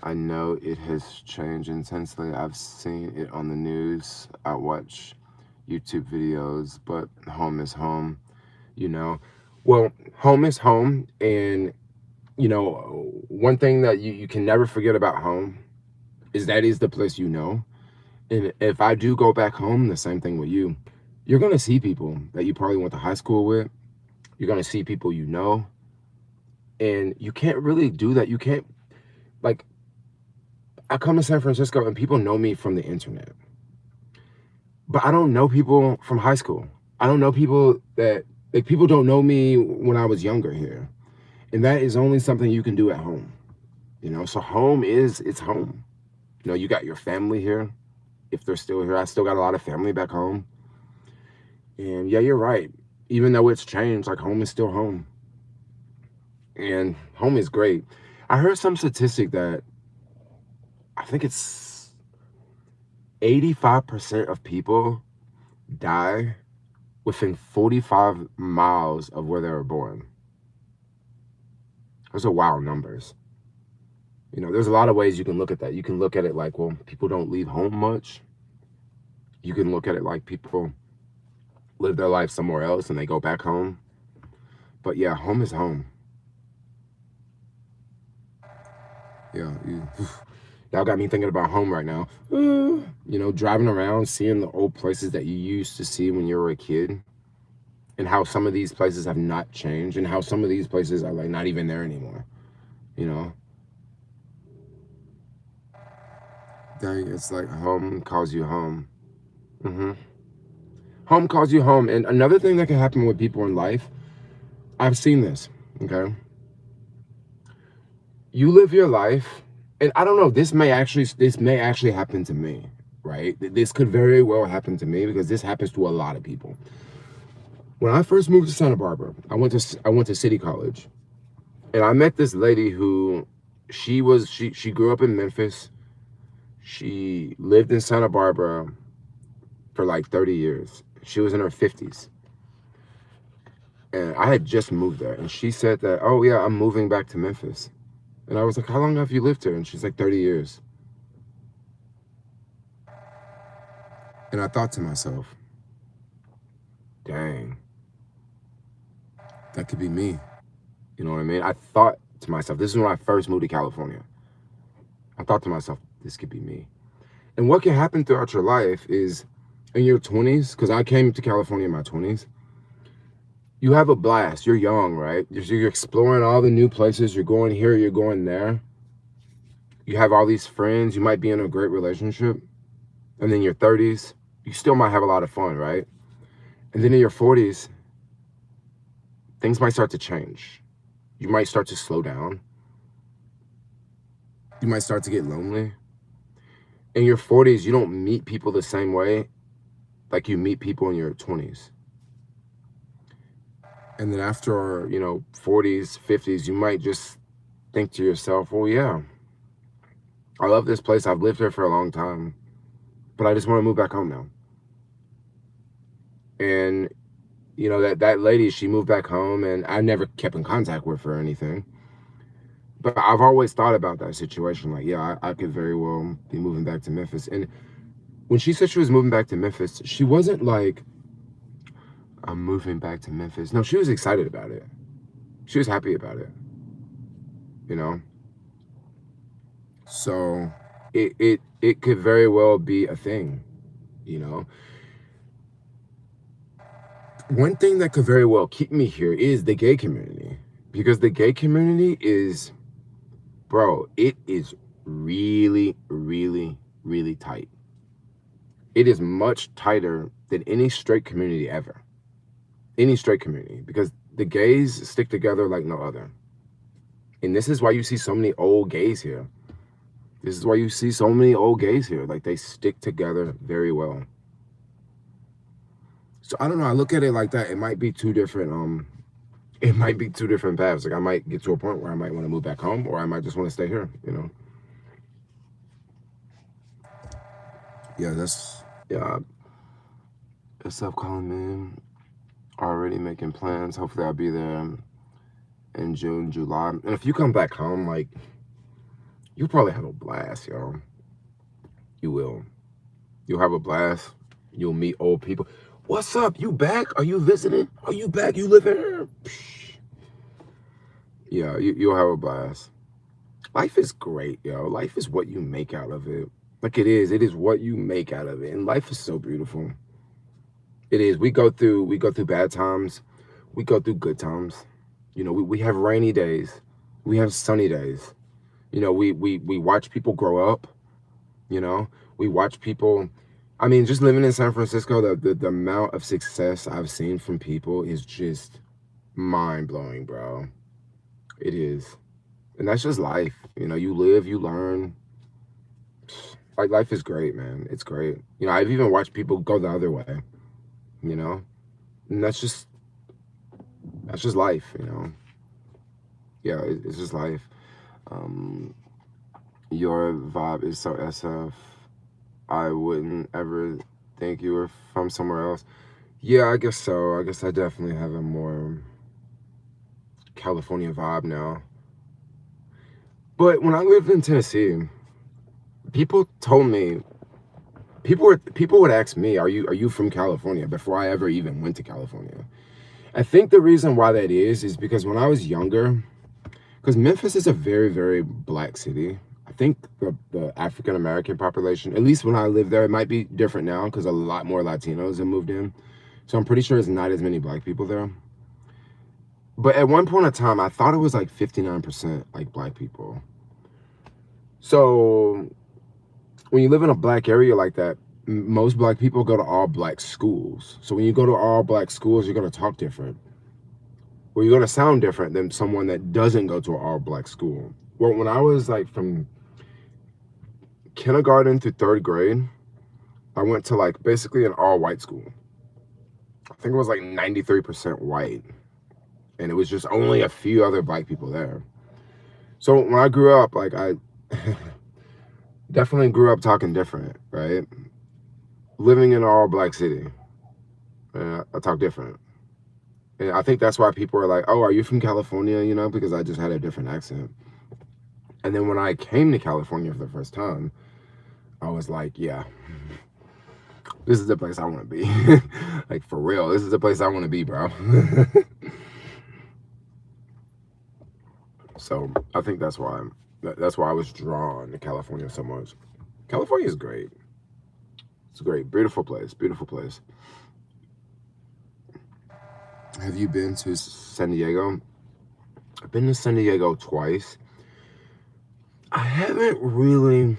[SPEAKER 1] I know it has changed intensely. I've seen it on the news. I watch YouTube videos, but home is home, you know. Well, home is home. And, you know, one thing that you can never forget about home is that is the place you know. And if I do go back home, the same thing with you. You're going to see people that you probably went to high school with. You're going to see people you know. And you can't really do that. You can't, like, I come to San Francisco and people know me from the internet. But I don't know people from high school. I don't know people that, like, people don't know me when I was younger here. And that is only something you can do at home. You know, so it's home. You know, you got your family here. If they're still here, I still got a lot of family back home. And yeah, you're right. Even though it's changed, like, home is still home. And home is great. I heard some statistic that I think it's 85% of people die within 45 miles of where they were born. Those are wild numbers. You know, there's a lot of ways you can look at that. You can look at it like, well, people don't leave home much. You can look at it like people live their life somewhere else and they go back home. But yeah, home is home. Yeah, y'all got me thinking about home right now. You know, driving around, seeing the old places that you used to see when you were a kid, and how some of these places have not changed, and how some of these places are like not even there anymore. You know, dang, it's like home calls you home. Home calls you home. And another thing that can happen with people in life, I've seen this. Okay, you live your life, and I don't know, this may actually happen to me, right? This could very well happen to me, because this happens to a lot of people. When I first moved to Santa Barbara, I went to City College, and I met this lady who she grew up in Memphis. She lived in Santa Barbara for like 30 years. She was in her 50s. And I had just moved there, and she said that, "Oh yeah, I'm moving back to Memphis." And I was like, "How long have you lived here?" And she's like, 30 years. And I thought to myself, dang, that could be me. You know what I mean? I thought to myself, this is when I first moved to California. I thought to myself, this could be me. And what can happen throughout your life is in your 20s, because I came to California in my 20s, you have a blast. You're young, right? You're exploring all the new places. You're going here, you're going there. You have all these friends. You might be in a great relationship. And then your 30s, you still might have a lot of fun, right? And then in your 40s, things might start to change. You might start to slow down. You might start to get lonely. In your 40s, you don't meet people the same way like you meet people in your 20s. And then after, 40s, 50s, you might just think to yourself, well, yeah, I love this place. I've lived here for a long time, but I just want to move back home now. And, that lady, she moved back home, and I never kept in contact with her or anything. But I've always thought about that situation. Like, yeah, I could very well be moving back to Memphis. And when she said she was moving back to Memphis, she wasn't like, I'm moving back to Memphis. No, she was excited about it. She was happy about it, you know? So it could very well be a thing, you know? One thing that could very well keep me here is the gay community. Because the gay community is, bro, it is really, really, really tight. It is much tighter than any straight community ever. Any straight community. Because the gays stick together like no other. And this is why you see so many old gays here. This is why you see so many old gays here. Like, they stick together very well. So I don't know. I look at it like that. It might be two different paths. Like, I might get to a point where I might want to move back home, or I might just want to stay here, Yeah, that's up calling me. Already making plans. Hopefully I'll be there in June, July. And if you come back home, like, you'll probably have a blast, y'all. You will. You'll have a blast. You'll meet old people. What's up? You back? Are you visiting? Are you back? You live here? Yeah, you'll have a blast. Life is great, yo. Life is what you make out of it. Like, it is. It is what you make out of it. And life is so beautiful. It is. We go through bad times. We go through good times. We have rainy days. We have sunny days. We watch people grow up. We watch people. I mean, just living in San Francisco, the amount of success I've seen from people is just mind-blowing, bro. It is. And that's just life. You live, you learn. Like, life is great, man. It's great. I've even watched people go the other way, and that's just life, Yeah, it's just life. Your vibe is so SF. I wouldn't ever think you were from somewhere else. Yeah, I guess so. I guess I definitely have a more California vibe now. But when I lived in Tennessee, people told me, people would ask me, are you from California, before I ever even went to California. I think the reason why that is because when I was younger, because Memphis is a very, very black city. I think the African-American population, at least when I lived there, it might be different now because a lot more Latinos have moved in. So I'm pretty sure there's not as many black people there. But at one point in time, I thought it was like 59% like black people. So when you live in a black area like that, most black people go to all black schools. So when you go to all black schools, you're going to talk different. Or you're going to sound different than someone that doesn't go to an all black school. Well, when I was like from kindergarten through 3rd grade, I went to like basically an all white school. I think it was like 93% white. And it was just only a few other black people there. So when I grew up, like, I definitely grew up talking different, right? Living in an all black city, I talk different. And I think that's why people are like, oh, are you from California? Because I just had a different accent. And then when I came to California for the first time, I was like, yeah, this is the place I want to be. Like, for real, this is the place I want to be, bro. So I think that's why I was drawn to California so much. California is great. It's great. Beautiful place. Beautiful place. Have you been to San Diego? I've been to San Diego twice. I haven't really...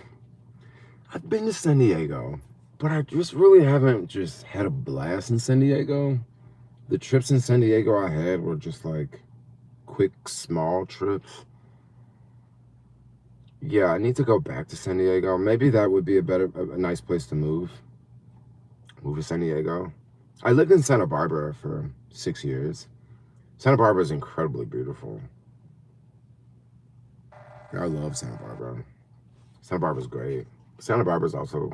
[SPEAKER 1] I've been to San Diego, but I just really haven't just had a blast in San Diego. The trips in San Diego I had were just like quick, small trips. Yeah, I need to go back to San Diego. Maybe that would be a nice place to move. Move to San Diego. I lived in Santa Barbara for 6 years. Santa Barbara is incredibly beautiful. I love Santa Barbara. Santa Barbara's great. Santa Barbara's also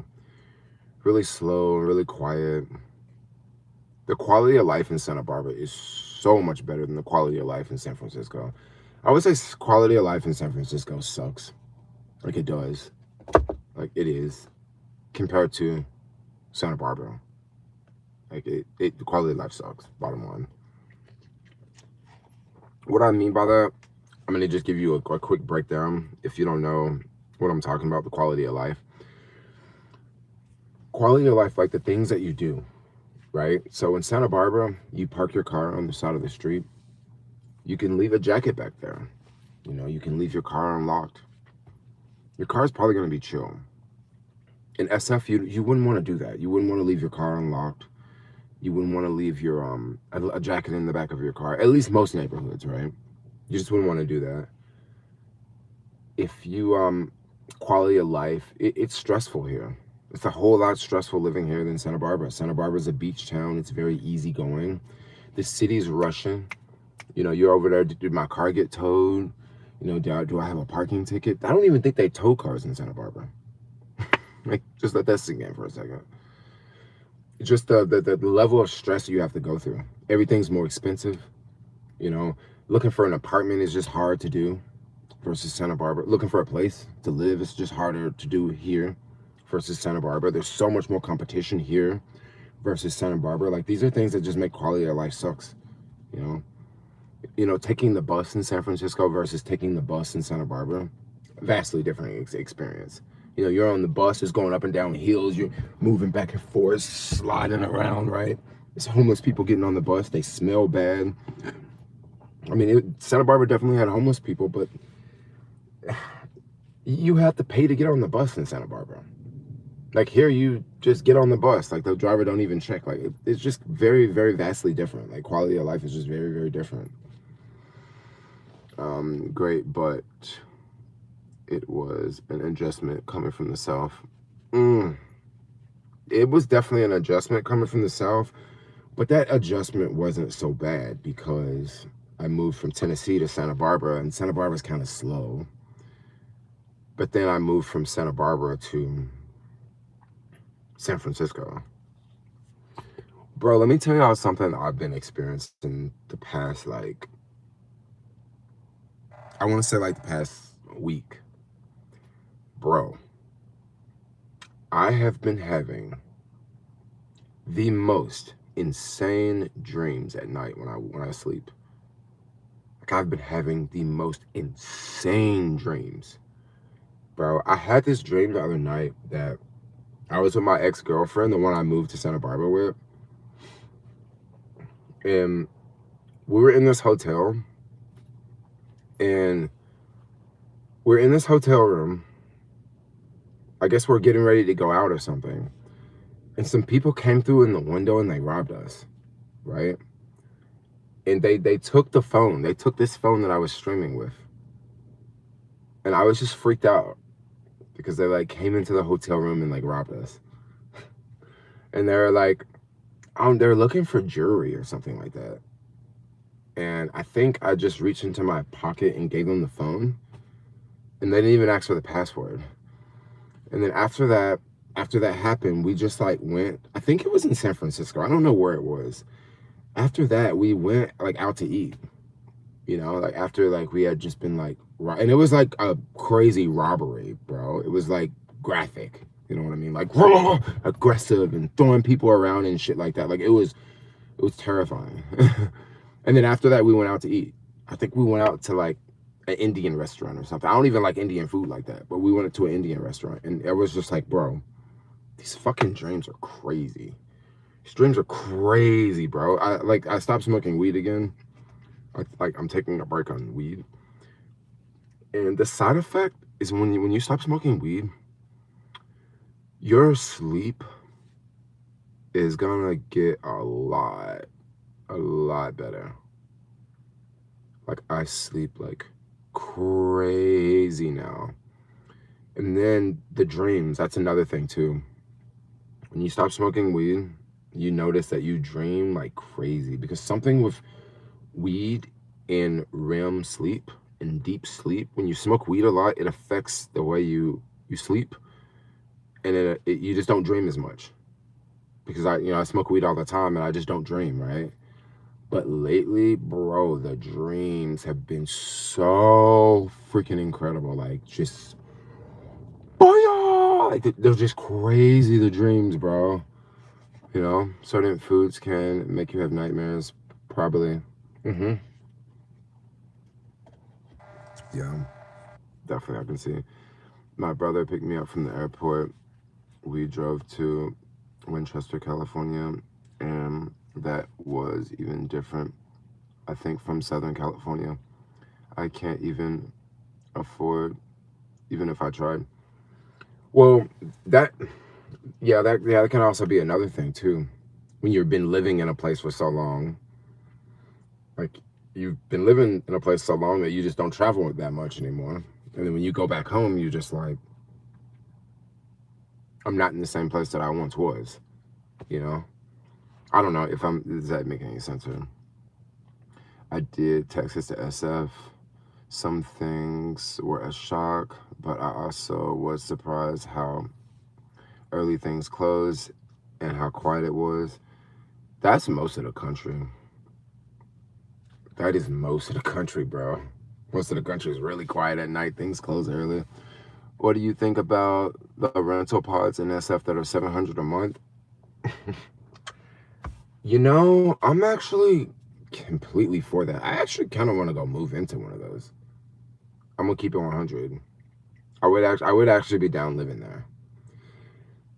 [SPEAKER 1] really slow and really quiet. The quality of life in Santa Barbara is so much better than the quality of life in San Francisco. I would say quality of life in San Francisco sucks. Like it does. Like it is. Compared to Santa Barbara. Like the quality of life sucks, bottom line. What I mean by that, I'm going to just give you a quick breakdown if you don't know what I'm talking about, the quality of life. Quality of life, like the things that you do, right? So in Santa Barbara, you park your car on the side of the street. You can leave a jacket back there. You know, you can leave your car unlocked. Your car is probably going to be chill. In SF, you wouldn't want to do that. You wouldn't want to leave your car unlocked. You wouldn't want to leave your a jacket in the back of your car. At least most neighborhoods, right? You just wouldn't want to do that. If you quality of life, it's stressful here. It's a whole lot stressful living here than Santa Barbara. Santa Barbara is a beach town. It's very easygoing. The city's rushing. You know, you're over there. Did my car get towed? You know, do I have a parking ticket? I don't even think they tow cars in Santa Barbara. Like, just let that sink in for a second. Just the level of stress you have to go through. Everything's more expensive. You know, looking for an apartment is just hard to do versus Santa Barbara. Looking for a place to live is just harder to do here versus Santa Barbara. There's so much more competition here versus Santa Barbara. Like, these are things that just make quality of life sucks, you know, taking the bus in San Francisco versus taking the bus in Santa Barbara, vastly different experience. You know, you're on the bus, it's going up and down hills, you're moving back and forth, sliding around, right? It's homeless people getting on the bus, they smell bad. I mean, Santa Barbara definitely had homeless people, but you have to pay to get on the bus in Santa Barbara. Like here, you just get on the bus, like the driver don't even check. Like it's just very, very vastly different. Like quality of life is just very, very different. Great, but it was an adjustment coming from the South. It was definitely an adjustment coming from the South, but that adjustment wasn't so bad because I moved from Tennessee to Santa Barbara, and Santa Barbara's kind of slow. But then I moved from Santa Barbara to San Francisco. Bro, let me tell y'all something I've been experiencing the past, like, I want to say like the past week. Bro, I have been having the most insane dreams at night when I sleep. Like, I've been having the most insane dreams. Bro, I had this dream the other night that I was with my ex-girlfriend, the one I moved to Santa Barbara with. And we were in this hotel. And we're in this hotel room. I guess we're getting ready to go out or something. And some people came through in the window and they robbed us, right? And they took the phone. They took this phone that I was streaming with. And I was just freaked out because they like came into the hotel room and like robbed us. And they're like, they're looking for jewelry or something like that. And I think I just reached into my pocket and gave them the phone. And they didn't even ask for the password. And then after that happened, we just like went, I think it was in San Francisco. I don't know where it was. After that, we went like out to eat, you know, like after like we had just been like, and it was like a crazy robbery, bro. It was like graphic, you know what I mean? Like aggressive and throwing people around and shit like that. Like it was terrifying. And then after that, we went out to eat. I think we went out to like an Indian restaurant or something. I don't even like Indian food like that, but we went to an Indian restaurant and it was just like, bro, These fucking dreams are crazy. These dreams are crazy, bro. I stopped smoking weed again. I'm taking a break on weed. And the side effect is when you stop smoking weed, your sleep is gonna get a lot better. Like, I sleep like crazy now. And then the dreams, that's another thing too. When you stop smoking weed, you notice that you dream like crazy, because something with weed and REM sleep and deep sleep, when you smoke weed a lot, it affects the way you sleep, and you just don't dream as much. Because I smoke weed all the time and I just don't dream, right? But lately, bro, the dreams have been so freaking incredible. Like, just, boy, like, they're just crazy, the dreams, bro. Certain foods can make you have nightmares, probably. Yeah, definitely, I can see. My brother picked me up from the airport. We drove to Winchester, California, and that was even different, I think, from Southern California. I can't even afford, even if I tried. Well, that that can also be another thing too. When you've been living in a place for so long, like, you've been living in a place so long that you just don't travel that much anymore. And then when you go back home, you're just like, I'm not in the same place that I once was, you know? I don't know if does that make any sense here? I did Texas to SF. Some things were a shock, but I also was surprised how early things closed and how quiet it was. That's most of the country. That is most of the country, bro. Most of the country is really quiet at night. Things close early. What do you think about the rental pods in SF that are $700 a month? I'm actually completely for that. I actually kind of want to go move into one of those. I'm gonna keep it 100. I would actually be down living there,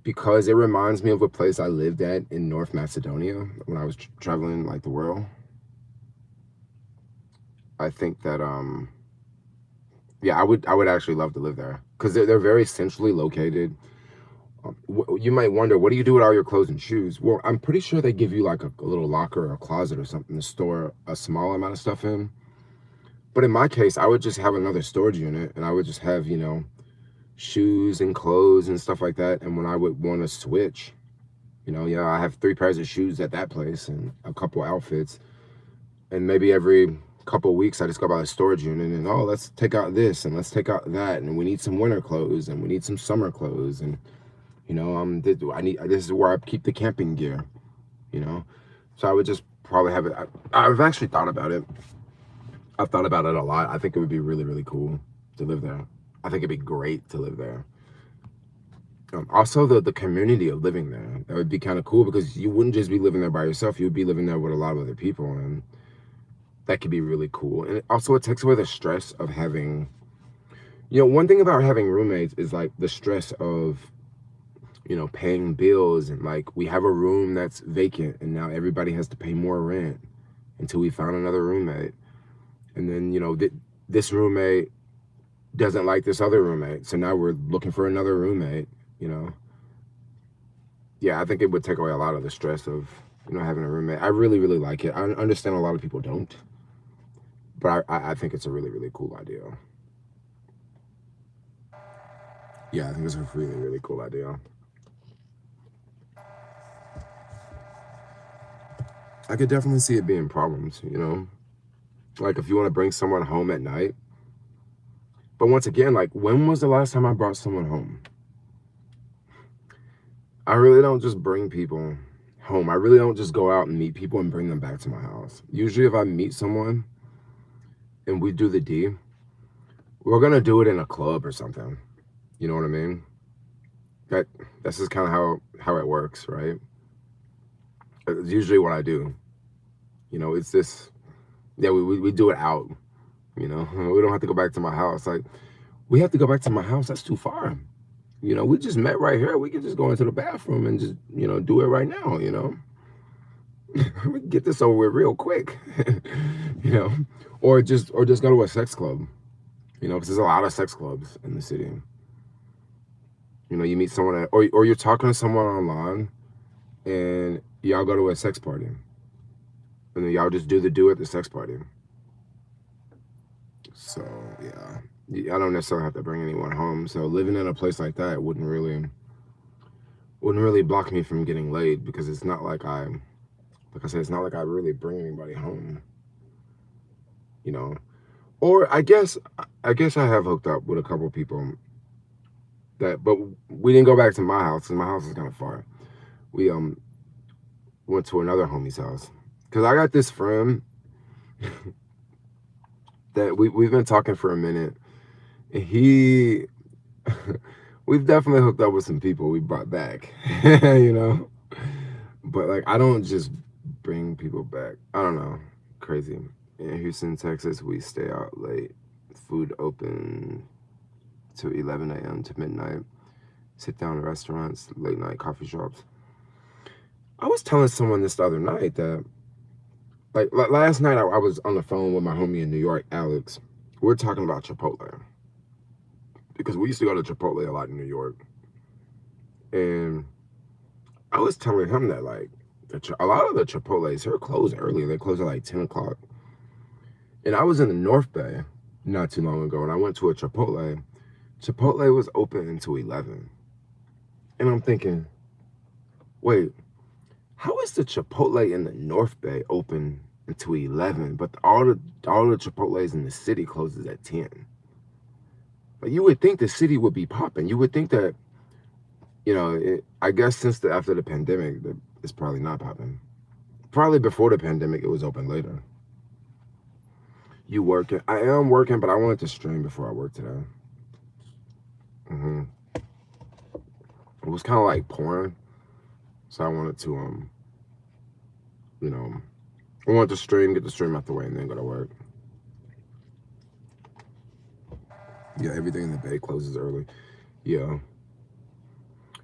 [SPEAKER 1] because it reminds me of a place I lived at in North Macedonia when I was traveling like the world. I think that yeah, I would actually love to live there, because they're very centrally located. You might wonder, what do you do with all your clothes and shoes? Well, I'm pretty sure they give you like a little locker or a closet or something to store a small amount of stuff in. But in my case, I would just have another storage unit, and I would just have, shoes and clothes and stuff like that. And when I would want to switch, I have 3 pairs of shoes at that place and a couple outfits. And maybe every couple of weeks, I just go by the storage unit and, oh, let's take out this and let's take out that. And we need some winter clothes and we need some summer clothes. And, this is where I keep the camping gear, So I would just probably have it. I've actually thought about it. I've thought about it a lot. I think it would be really, really cool to live there. I think it'd be great to live there. Also, the community of living there, that would be kind of cool, because you wouldn't just be living there by yourself. You would be living there with a lot of other people, and that could be really cool. And also, it takes away the stress of having, one thing about having roommates is like the stress of, paying bills, and like, we have a room that's vacant and now everybody has to pay more rent until we found another roommate. And then, this roommate doesn't like this other roommate, so now we're looking for another roommate. Yeah, I think it would take away a lot of the stress of having a roommate. I really, really like it. I understand a lot of people don't, but I think it's a really, really cool idea. Yeah, I think it's a really, really cool idea. I could definitely see it being problems, like if you want to bring someone home at night. But once again, like, when was the last time I brought someone home? I really don't just bring people home. I really don't just go out and meet people and bring them back to my house. Usually if I meet someone and we do the D, we're gonna do it in a club or something. You know what I mean? That's just kind of how it works, right? It's usually what I do. It's this, yeah, we do it out. We don't have to go back to my house. Like, we have to go back to my house, that's too far. You know, we just met right here. We can just go into the bathroom and just, you know, do it right now, you know. We can get this over with real quick. You know, or just go to a sex club, you know, because there's a lot of sex clubs in the city. You know, you meet someone or you're talking to someone online and y'all go to a sex party. And then y'all just do at the sex party. So yeah, I don't necessarily have to bring anyone home. So living in a place like that wouldn't really block me from getting laid because it's not like like I said, it's not like I really bring anybody home. You know, or I guess I have hooked up with a couple people but we didn't go back to my house because my house is kind of far. We went to another homie's house because I got this friend that we've been talking for a minute. And we've definitely hooked up with some people we brought back, you know. But like, I don't just bring people back. I don't know, crazy. In Houston, Texas, we stay out late. Food open to 11 a.m. to midnight. Sit down in restaurants, late night coffee shops. I was telling someone this the other night that, like last night, I was on the phone with my homie in New York, Alex. We're talking about Chipotle because we used to go to Chipotle a lot in New York, and I was telling him that like a lot of the Chipotles here close early. They close at like 10 o'clock. And I was in the North Bay not too long ago, and I went to a Chipotle. Chipotle was open until 11. And I'm thinking, wait, how is the Chipotle in the North Bay open until 11, but all the Chipotles in the city closes at 10? Like, you would think the city would be popping. You would think that, you know, I guess since after the pandemic, it's probably not popping. Probably before the pandemic, it was open later. You working? I am working, but I wanted to stream before I work today. It was kind of like pouring, so I wanted to, you know, I wanted to stream, get the stream out the way, and then go to work. Yeah, everything in the Bay closes early. Yeah,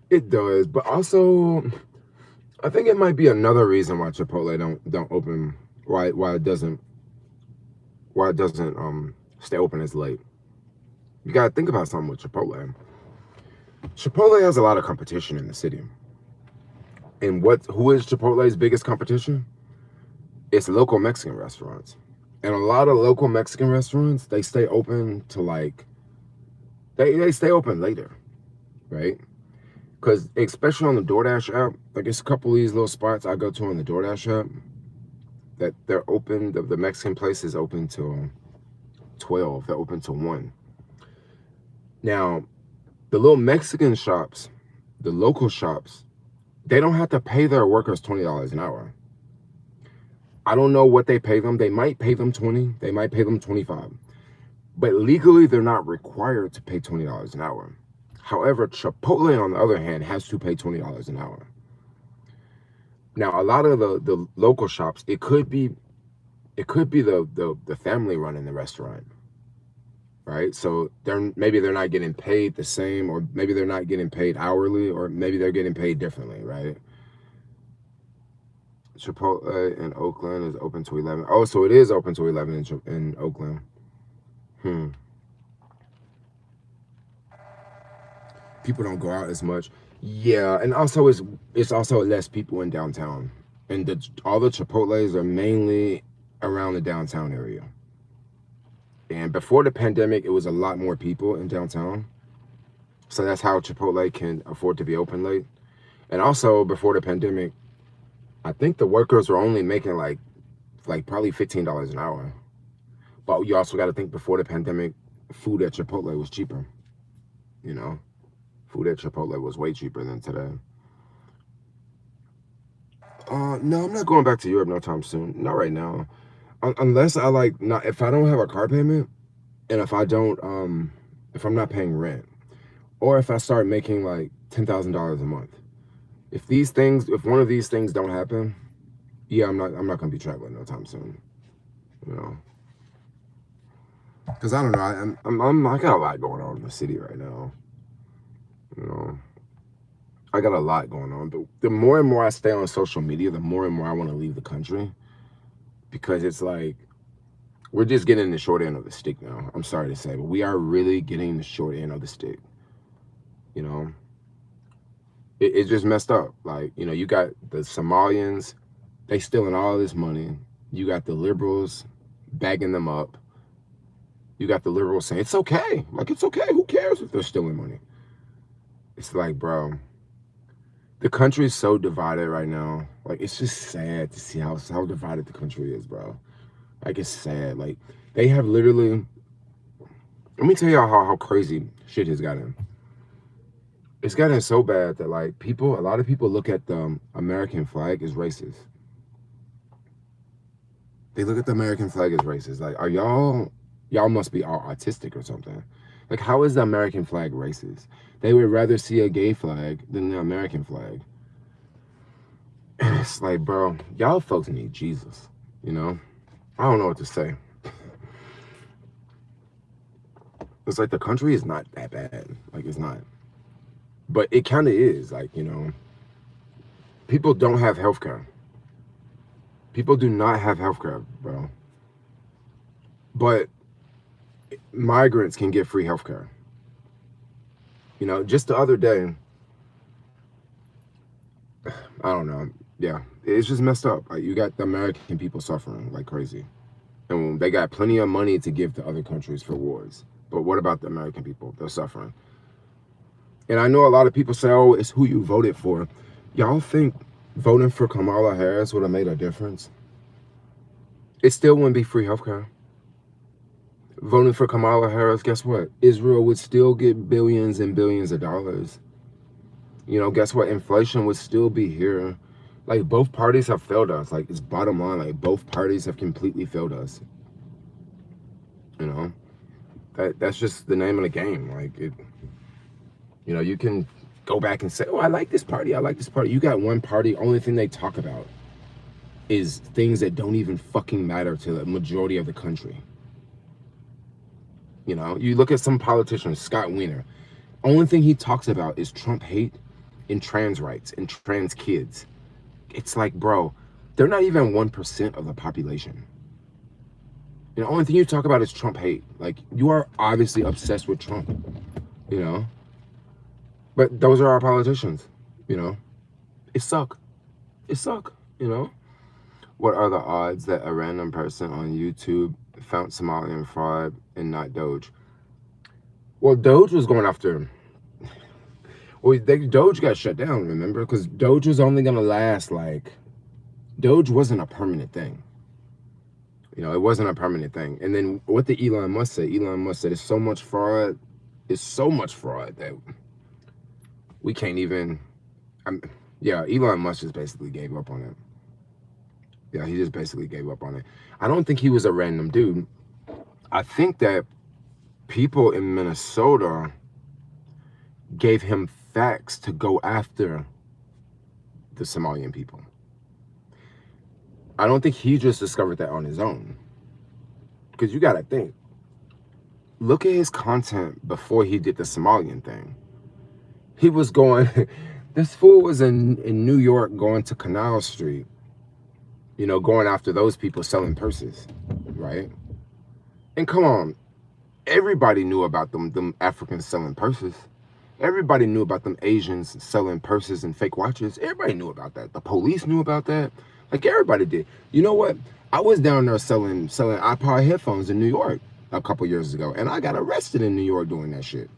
[SPEAKER 1] it does, but also, I think it might be another reason why Chipotle don't open. Why it doesn't stay open as late. You gotta think about something with Chipotle. Chipotle has a lot of competition in the city. And who is Chipotle's biggest competition? It's local Mexican restaurants. And a lot of local Mexican restaurants, they stay open to like, they stay open later, right? Because especially on the DoorDash app, like it's a couple of these little spots I go to on the DoorDash app that they're open, the Mexican place is open till 12, they're open till 1. Now, the little Mexican shops, the local shops, they don't have to pay their workers $20 an hour. I don't know what they pay them. They might pay them 20, they might pay them 25. But legally, they're not required to pay $20 an hour. However, Chipotle, on the other hand, has to pay $20 an hour. Now, a lot of the local shops, it could be the family running the restaurant, right? So maybe they're not getting paid the same, or maybe they're not getting paid hourly, or maybe they're getting paid differently, right? Chipotle in Oakland is open to 11. Oh, so it is open to 11 in Oakland. People don't go out as much. Yeah, and also it's also less people in downtown, and all the Chipotles are mainly around the downtown area. And before the pandemic, it was a lot more people in downtown, so that's how Chipotle can afford to be open late. And also before the pandemic, I think the workers were only making like probably $15 an hour. But you also got to think before the pandemic, food at Chipotle was cheaper. You know, food at Chipotle was way cheaper than today. No, I'm not going back to Europe no time soon. Not right now. Unless I like not if I don't have a car payment, and if I'm not paying rent, or if I start making like $10,000 a month. If one of these things don't happen, yeah, I'm not gonna be traveling no time soon. You know, because I don't know. I got a lot going on in the city right now. You know, I got a lot going on. But the more and more I stay on social media, the more and more I want to leave the country, because it's like we're just getting the short end of the stick now. I'm sorry to say, but we are really getting the short end of the stick. You know, it's just messed up. Like, you know, you got the Somalians, they stealing all this money. You got the liberals bagging them up. You got the liberals saying, it's okay. Like, it's okay. Who cares if they're stealing money? It's like, bro, the country is so divided right now. Like, it's just sad to see how divided the country is, bro. Like, it's sad. Like, they have literally, let me tell you how crazy shit has gotten. It's gotten so bad that, like, a lot of people look at the American flag as racist. They look at the American flag as racist. Like, are y'all must be all autistic or something. Like, how is the American flag racist? They would rather see a gay flag than the American flag. And it's like, bro, y'all folks need Jesus, you know? I don't know what to say. It's like the country is not that bad. Like, it's not. But it kind of is. Like, you know, people don't have health care. People do not have health care, bro. But migrants can get free health care. You know, just the other day, I don't know. Yeah, it's just messed up. Like, you got the American people suffering like crazy. And they got plenty of money to give to other countries for wars. But what about the American people? They're suffering. And I know a lot of people say, oh, it's who you voted for. Y'all think voting for Kamala Harris would have made a difference? It still wouldn't be free healthcare. Voting for Kamala Harris, guess what? Israel would still get billions and billions of dollars. You know, guess what? Inflation would still be here. Like, both parties have failed us. Like, it's bottom line. Like, both parties have completely failed us. You know? That's just the name of the game. Like, it, you know, you can go back and say, oh, I like this party. I like this party. You got one party, only thing they talk about is things that don't even fucking matter to the majority of the country. You know, you look at some politicians, Scott Wiener, only thing he talks about is Trump hate and trans rights and trans kids. It's like, bro, they're not even 1% of the population. You know, the only thing you talk about is Trump hate. Like, you are obviously obsessed with Trump, you know? But those are our politicians, you know? It suck, you know? What are the odds that a random person on YouTube found Somalian fraud and not Doge? Well, Doge was going after... Well, Doge got shut down, remember? Because Doge was only going to last, like... Doge wasn't a permanent thing. You know, it wasn't a permanent thing. And then what did Elon Musk say? Elon Musk said, it's so much fraud that we can't even... yeah, Elon Musk just basically gave up on it. Yeah, he just basically gave up on it. I don't think he was a random dude. I think that people in Minnesota gave him facts to go after the Somalian people. I don't think he just discovered that on his own. Because you got to think. Look at his content before he did the Somalian thing. He was going... This fool was in New York going to Canal Street. You know, going after those people selling purses, right? And come on, everybody knew about them Africans selling purses. Everybody knew about them Asians selling purses and fake watches. Everybody knew about that. The police knew about that. Like, everybody did. You know what? I was down there selling iPod headphones in New York a couple years ago, and I got arrested in New York doing that shit.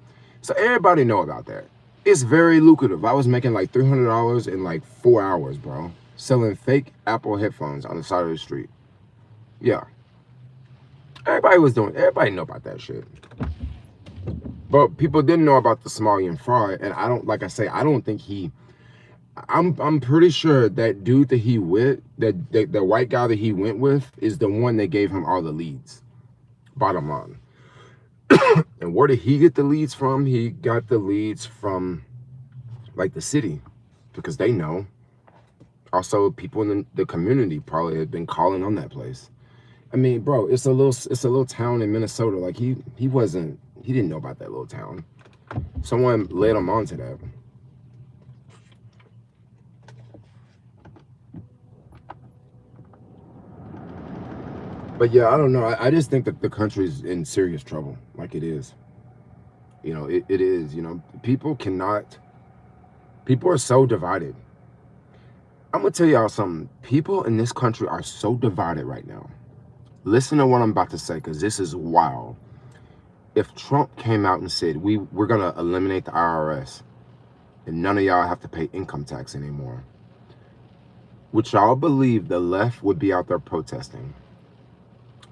[SPEAKER 1] So everybody know about that. It's very lucrative. I was making like $300 in like 4 hours, bro. Selling fake Apple headphones on the side of the street. Yeah. Everybody know about that shit. But people didn't know about the Somalian fraud. And I don't, like I say, I don't think I'm pretty sure that dude that he with, the white guy that he went with is the one that gave him all the leads. Bottom line. And where did he get the leads from? He got the leads from like the city, because they know. Also, people in the community probably had been calling on that place. I mean, bro, it's a little town in Minnesota. Like, he didn't know about that little town. Someone led them on to that. But yeah, I don't know. I just think that the country's in serious trouble. Like it is. You know, it is. You know, people are so divided. I'm going to tell y'all something. People in this country are so divided right now. Listen to what I'm about to say, because this is wild. If Trump came out and said, we're going to eliminate the IRS and none of y'all have to pay income tax anymore, would y'all believe the left would be out there protesting?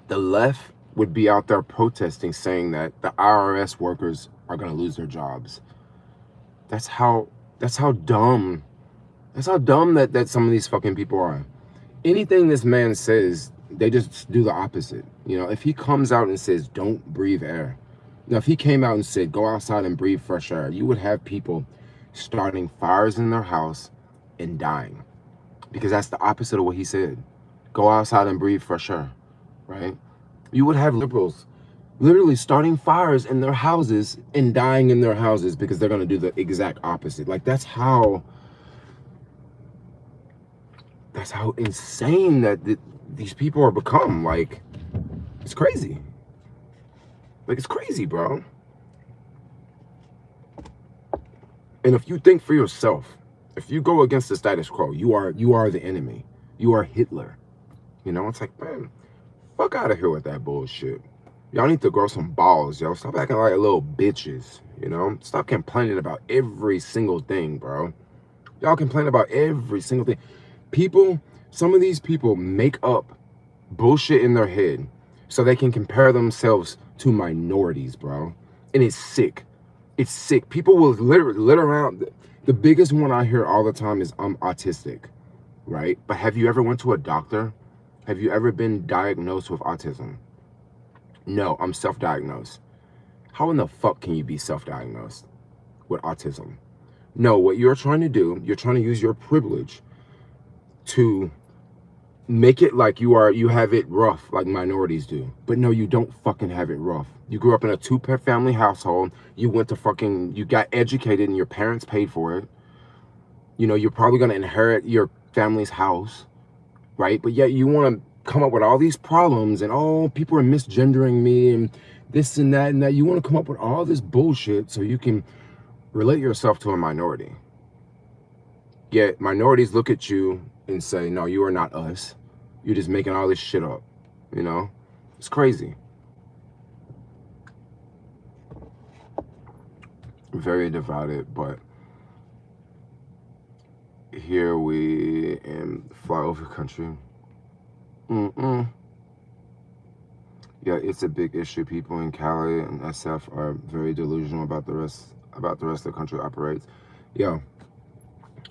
[SPEAKER 1] The left would be out there protesting, saying that the IRS workers are going to lose their jobs. That's how dumb that some of these fucking people are. Anything this man says, they just do the opposite. You know, if he comes out and says, don't breathe air. Now, if he came out and said, go outside and breathe fresh air, you would have people starting fires in their house and dying. Because that's the opposite of what he said. Go outside and breathe fresh air, right? You would have liberals literally starting fires in their houses and dying in their houses because they're going to do the exact opposite. Like, that's how insane that these people are become. Like, it's crazy. Like, it's crazy, bro. And if you think for yourself, if you go against the status quo, you are the enemy. You are Hitler. You know, it's like, man, fuck out of here with that bullshit. Y'all need to grow some balls, yo. Stop acting like little bitches, you know? Stop complaining about every single thing, bro. Y'all complain about every single thing. People, some of these people make up bullshit in their head so they can compare themselves to minorities, bro. And it's sick. It's sick. People will literally around. The biggest one I hear all the time is, I'm autistic, right? But have you ever went to a doctor? Have you ever been diagnosed with autism? No, I'm self-diagnosed. How in the fuck can you be self-diagnosed with autism? No, what you're trying to do, you're trying to use your privilege to make it like you have it rough like minorities do. But no, you don't fucking have it rough. You grew up in a two-family household. You went to you got educated and your parents paid for it. You know, you're probably going to inherit your family's house, right? But yet you want to come up with all these problems and, oh, people are misgendering me and this and that and that. You want to come up with all this bullshit so you can relate yourself to a minority. Yet minorities look at you and say, no, you are not us. You're just making all this shit up, you know? It's crazy. Very divided, but here we in flyover country. Yeah, it's a big issue. People in Cali and SF are very delusional about the rest of the country operates. Yo,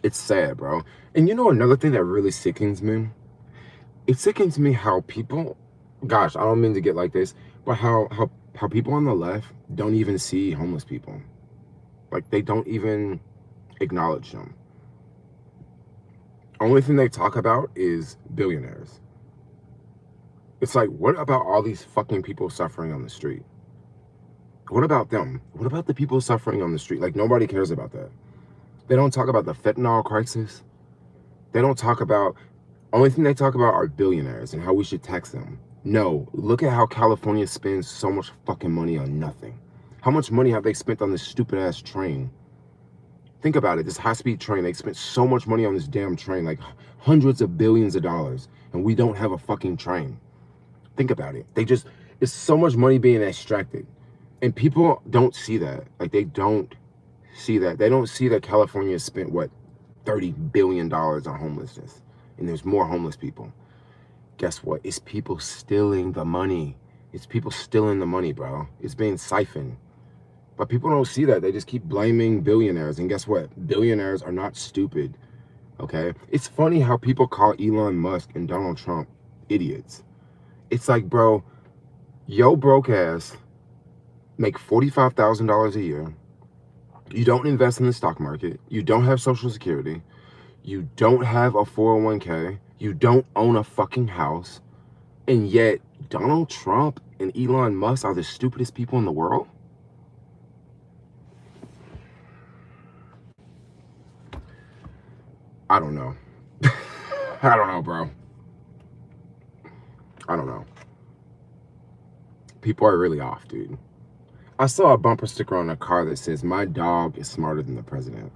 [SPEAKER 1] it's sad, bro. And you know another thing that really sickens me? It sickens me how people, gosh, I don't mean to get like this, but how people on the left don't even see homeless people. Like, they don't even acknowledge them. Only thing they talk about is billionaires. It's like, what about all these fucking people suffering on the street? What about them? What about the people suffering on the street? Like, nobody cares about that. They don't talk about the fentanyl crisis. They don't talk about, only thing they talk about are billionaires and how we should tax them. No, look at how California spends so much fucking money on nothing. How much money have they spent on this stupid ass train? Think about it, this high-speed train, they spent so much money on this damn train, like hundreds of billions of dollars, and we don't have a fucking train. Think about it. It's so much money being extracted. And people don't see that. Like, they don't see that. They don't see that California spent, what, $30 billion on homelessness. And there's more homeless people. Guess what? It's people stealing the money. It's people stealing the money, bro. It's being siphoned. But people don't see that. They just keep blaming billionaires. And guess what? Billionaires are not stupid, okay? It's funny how people call Elon Musk and Donald Trump idiots. It's like, bro, yo broke ass make $45,000 a year. You don't invest in the stock market. You don't have Social Security. You don't have a 401k. You don't own a fucking house. And yet Donald Trump and Elon Musk are the stupidest people in the world? I don't know. I don't know, bro. I don't know. People are really off, dude. I saw a bumper sticker on a car that says, "My dog is smarter than the president."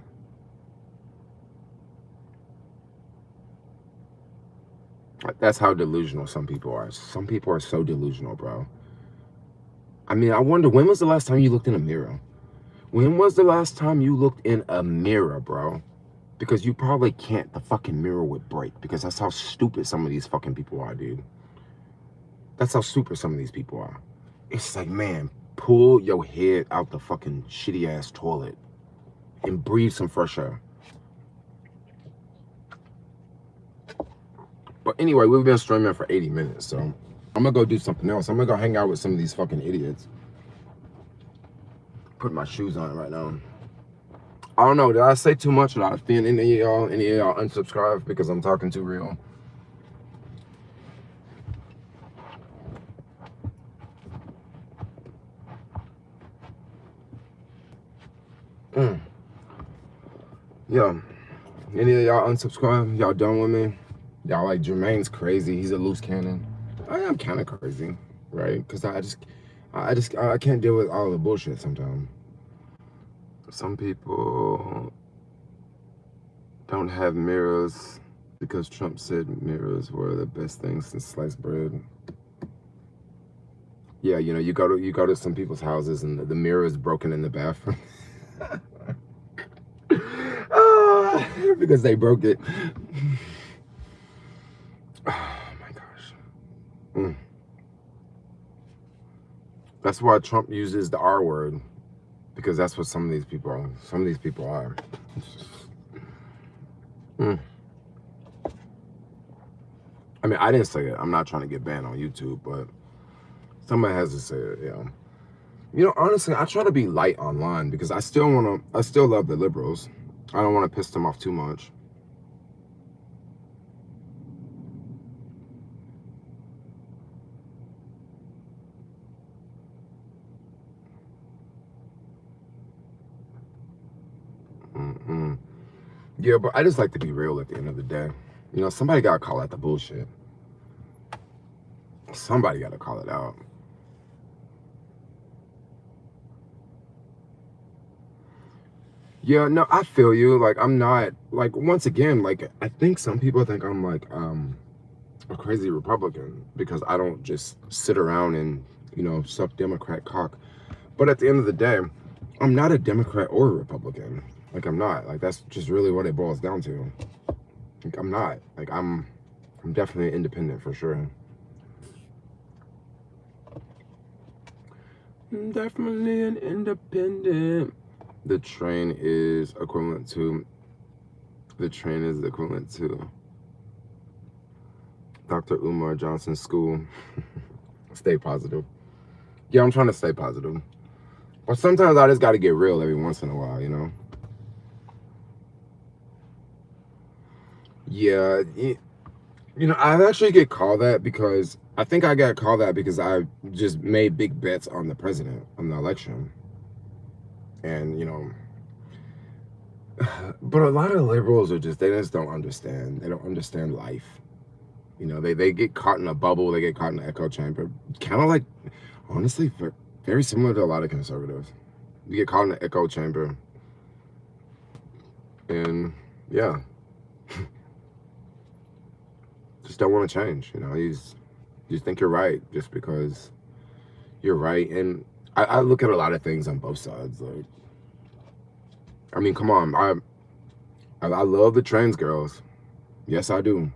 [SPEAKER 1] That's how delusional some people are. Some people are so delusional, bro. I mean, I wonder, when was the last time you looked in a mirror? When was the last time you looked in a mirror, bro? Because you probably can't. The fucking mirror would break, because that's how stupid some of these fucking people are, dude. That's how stupid some of these people are. It's like, man, pull your head out the fucking shitty ass toilet and breathe some fresh air. But anyway, we've been streaming for 80 minutes, so I'm gonna go do something else. I'm gonna go hang out with some of these fucking idiots. Put my shoes on right now. I don't know, did I say too much? Did I offend any of y'all? Any of y'all unsubscribe because I'm talking too real? Yeah. Any of y'all unsubscribe? Y'all done with me? Y'all like, Jermaine's crazy. He's a loose cannon. I am kind of crazy, right? Because I can't deal with all the bullshit sometimes. Some people don't have mirrors because Trump said mirrors were the best thing since sliced bread. Yeah, you know, you go to some people's houses and the mirror is broken in the bathroom. Because they broke it. Oh my gosh. That's why Trump uses the R word, because that's what some of these people are. Some of these people are. I mean, I didn't say it. I'm not trying to get banned on YouTube, but somebody has to say it, yeah. You know, honestly, I try to be light online because I still love the liberals. I don't want to piss them off too much. Yeah, but I just like to be real at the end of the day. You know, somebody got to call out the bullshit. Somebody got to call it out. Yeah, no, I feel you. Like, I'm not, like, once again, like, I think some people think I'm like a crazy Republican because I don't just sit around and, you know, suck Democrat cock. But at the end of the day, I'm not a Democrat or a Republican. Like, I'm not. Like, that's just really what it boils down to. Like, I'm not. Like, I'm definitely independent for sure. I'm definitely an independent. The train is equivalent to Dr. Umar Johnson's school. Stay positive. Yeah, I'm trying to stay positive. But sometimes I just got to get real every once in a while, you know? Yeah, you know, I actually get called that because I think I got called that because I just made big bets on the president, on the election. And, you know, but a lot of liberals are just, they just don't understand. They don't understand life. You know, they get caught in a bubble. They get caught in an echo chamber. Kind of like, honestly, very similar to a lot of conservatives. You get caught in an echo chamber. And, yeah. Just don't want to change, you know. You think you're right just because you're right. And I look at a lot of things on both sides. Like, I mean, come on. I love the trans girls. Yes, I do.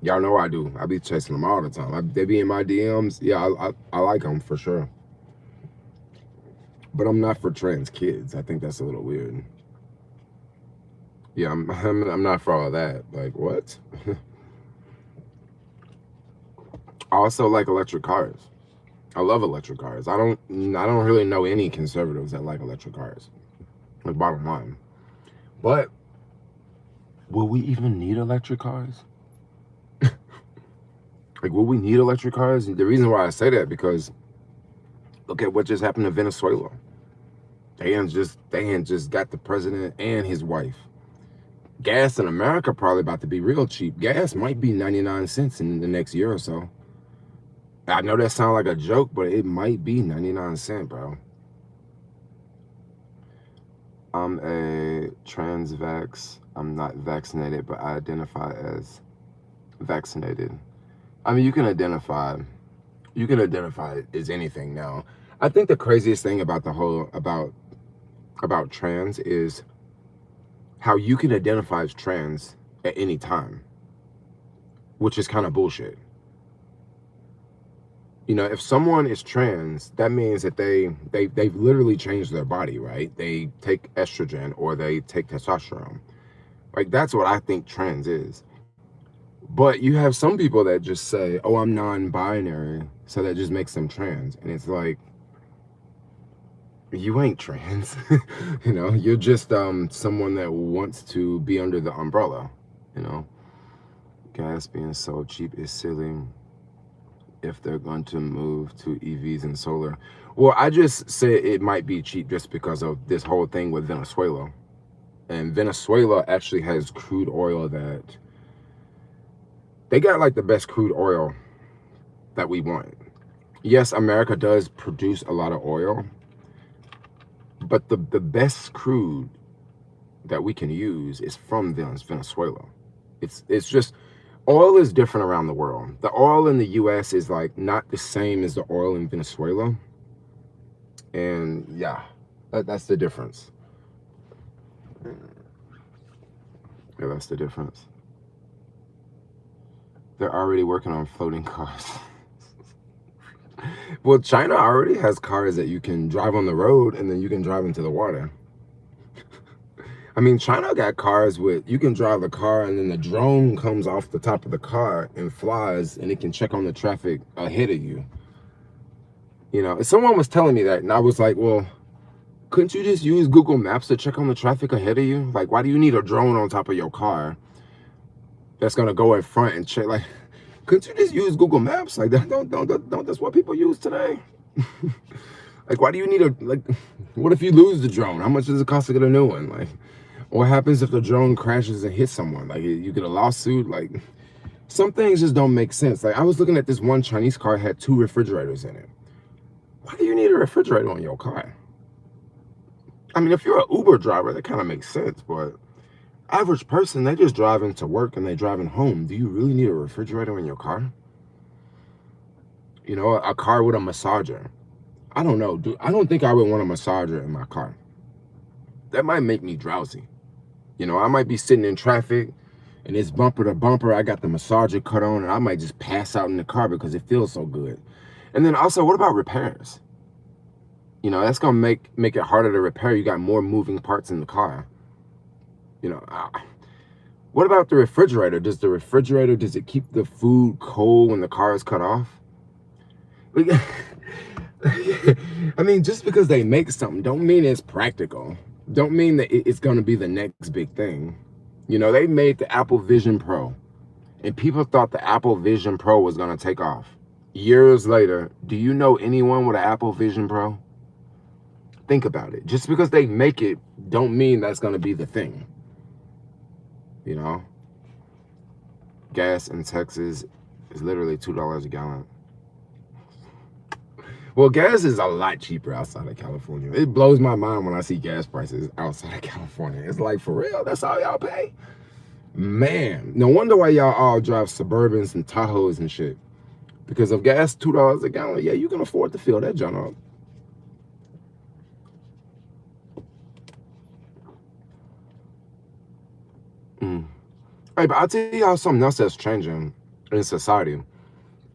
[SPEAKER 1] Y'all know I do. I be chasing them all the time. They be in my DMs. Yeah, I like them for sure. But I'm not for trans kids. I think that's a little weird. Yeah, I'm not for all that. Like, what? I also like electric cars. I love electric cars. I don't really know any conservatives that like electric cars. Like, bottom line. But will we even need electric cars? Like, will we need electric cars? And the reason why I say that, because look at what just happened to Venezuela. They ain't just got the president and his wife. gas in America probably about to be real cheap. Gas might be 99 cents in the next year or so. I know that sounds like a joke, but it might be 99 cents, bro. I'm a trans-vax. I'm not vaccinated, but I identify as vaccinated. I mean, you can identify as anything now. I think the craziest thing about the whole about trans is how you can identify as trans at any time, which is kind of bullshit. You know, if someone is trans, that means that they've literally changed their body, right? They take estrogen or they take testosterone. Like, that's what I think trans is. But you have some people that just say, oh, I'm non-binary, so that just makes them trans. And it's like, you ain't trans. You know, you're just someone that wants to be under the umbrella, you know. Gas being so cheap is silly if they're going to move to EVs and solar. Well, I just say it might be cheap just because of this whole thing with Venezuela. And Venezuela actually has crude oil that they got like the best crude oil that we want. Yes, America does produce a lot of oil, but the best crude that we can use is from Venezuela. It's just, oil is different around the world. The oil in the US is like not the same as the oil in Venezuela. And yeah, that's the difference. Yeah, that's the difference. They're already working on floating cars. Well, China already has cars that you can drive on the road and then you can drive into the water. I mean, China got cars with, you can drive the car and then the drone comes off the top of the car and flies and it can check on the traffic ahead of you. You know, someone was telling me that and I was like, well, couldn't you just use Google Maps to check on the traffic ahead of you? Like, why do you need a drone on top of your car that's gonna go in front and check? Like, couldn't you just use Google Maps? Like, that don't that's what people use today. Like, why do you need like, what if you lose the drone? How much does it cost to get a new one? Like, what happens if the drone crashes and hits someone? Like, you get a lawsuit? Like, some things just don't make sense. Like, I was looking at this one Chinese car had 2 refrigerators in it. Why do you need a refrigerator on your car? I mean, if you're an Uber driver, that kind of makes sense, but average person, they just driving to work and they driving home. Do you really need a refrigerator in your car? You know, a car with a massager. I don't know, dude. I don't think I would want a massager in my car. That might make me drowsy. You know, I might be sitting in traffic and it's bumper to bumper. I got the massager cut on and I might just pass out in the car because it feels so good. And then also, what about repairs? You know, that's going to make it harder to repair. You got more moving parts in the car. You know, what about the refrigerator? Does it keep the food cold when the car is cut off? I mean, just because they make something don't mean it's practical. Don't mean that it's going to be the next big thing. You know, they made the Apple Vision Pro and people thought the Apple Vision Pro was going to take off. Years later, do you know anyone with an Apple Vision Pro? Think about it. Just because they make it don't mean that's going to be the thing. You know, gas in Texas is literally $2 a gallon. Well, gas is a lot cheaper outside of California. It blows my mind when I see gas prices outside of California. It's like, for real? That's all y'all pay? Man, no wonder why y'all all drive Suburbans and Tahoes and shit. Because of gas, $2 a gallon. Yeah, you can afford to fill that junk up. Hey, but I'll tell y'all something else that's changing in society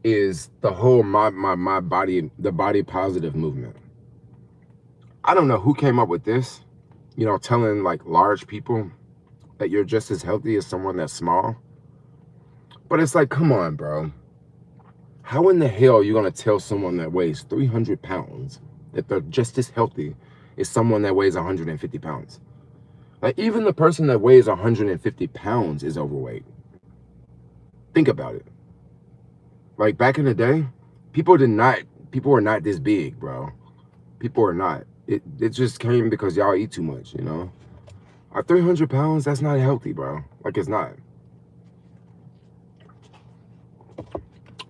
[SPEAKER 1] is the whole the body positive movement. I don't know who came up with this, you know, telling like large people that you're just as healthy as someone that's small. But it's like, come on, bro. How in the hell are you going to tell someone that weighs 300 pounds that they're just as healthy as someone that weighs 150 pounds? Like, even the person that weighs 150 pounds is overweight. Think about it. Like, back in the day, people were not this big, bro. People are not. It just came because y'all eat too much, you know? At 300 pounds, that's not healthy, bro. Like, it's not.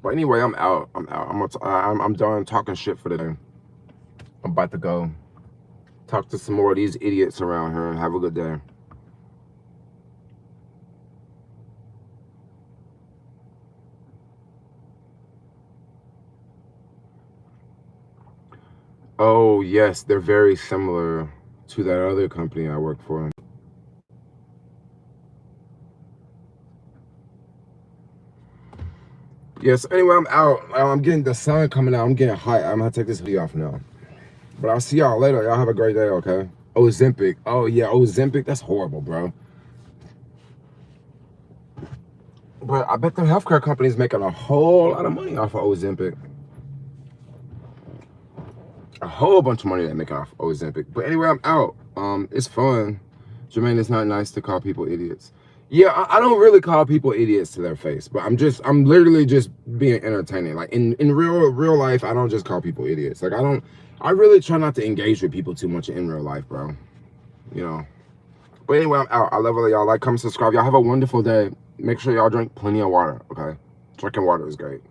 [SPEAKER 1] But anyway, I'm out. I'm done talking shit for the day. I'm about to go talk to some more of these idiots around here. Have a good day. Oh, yes, they're very similar to that other company I work for. Yes, anyway, I'm out. I'm getting the sun coming out. I'm getting hot. I'm gonna take this video off now. But I'll see y'all later. Y'all have a great day, okay? Ozempic. Oh, yeah, Ozempic. That's horrible, bro. But I bet the healthcare company's making a whole lot of money off of Ozempic. A whole bunch of money they're making off Ozempic. But anyway, I'm out. It's fun. Jermaine, it's not nice to call people idiots. Yeah, I don't really call people idiots to their face, but I'm literally just being entertaining. Like in real life, I don't just call people idiots. Like I really try not to engage with people too much in real life, bro. You know. But anyway, I'm out. I love all y'all. Like, comment, subscribe. Y'all have a wonderful day. Make sure y'all drink plenty of water, okay? Drinking water is great.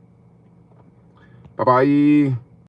[SPEAKER 1] Bye-bye.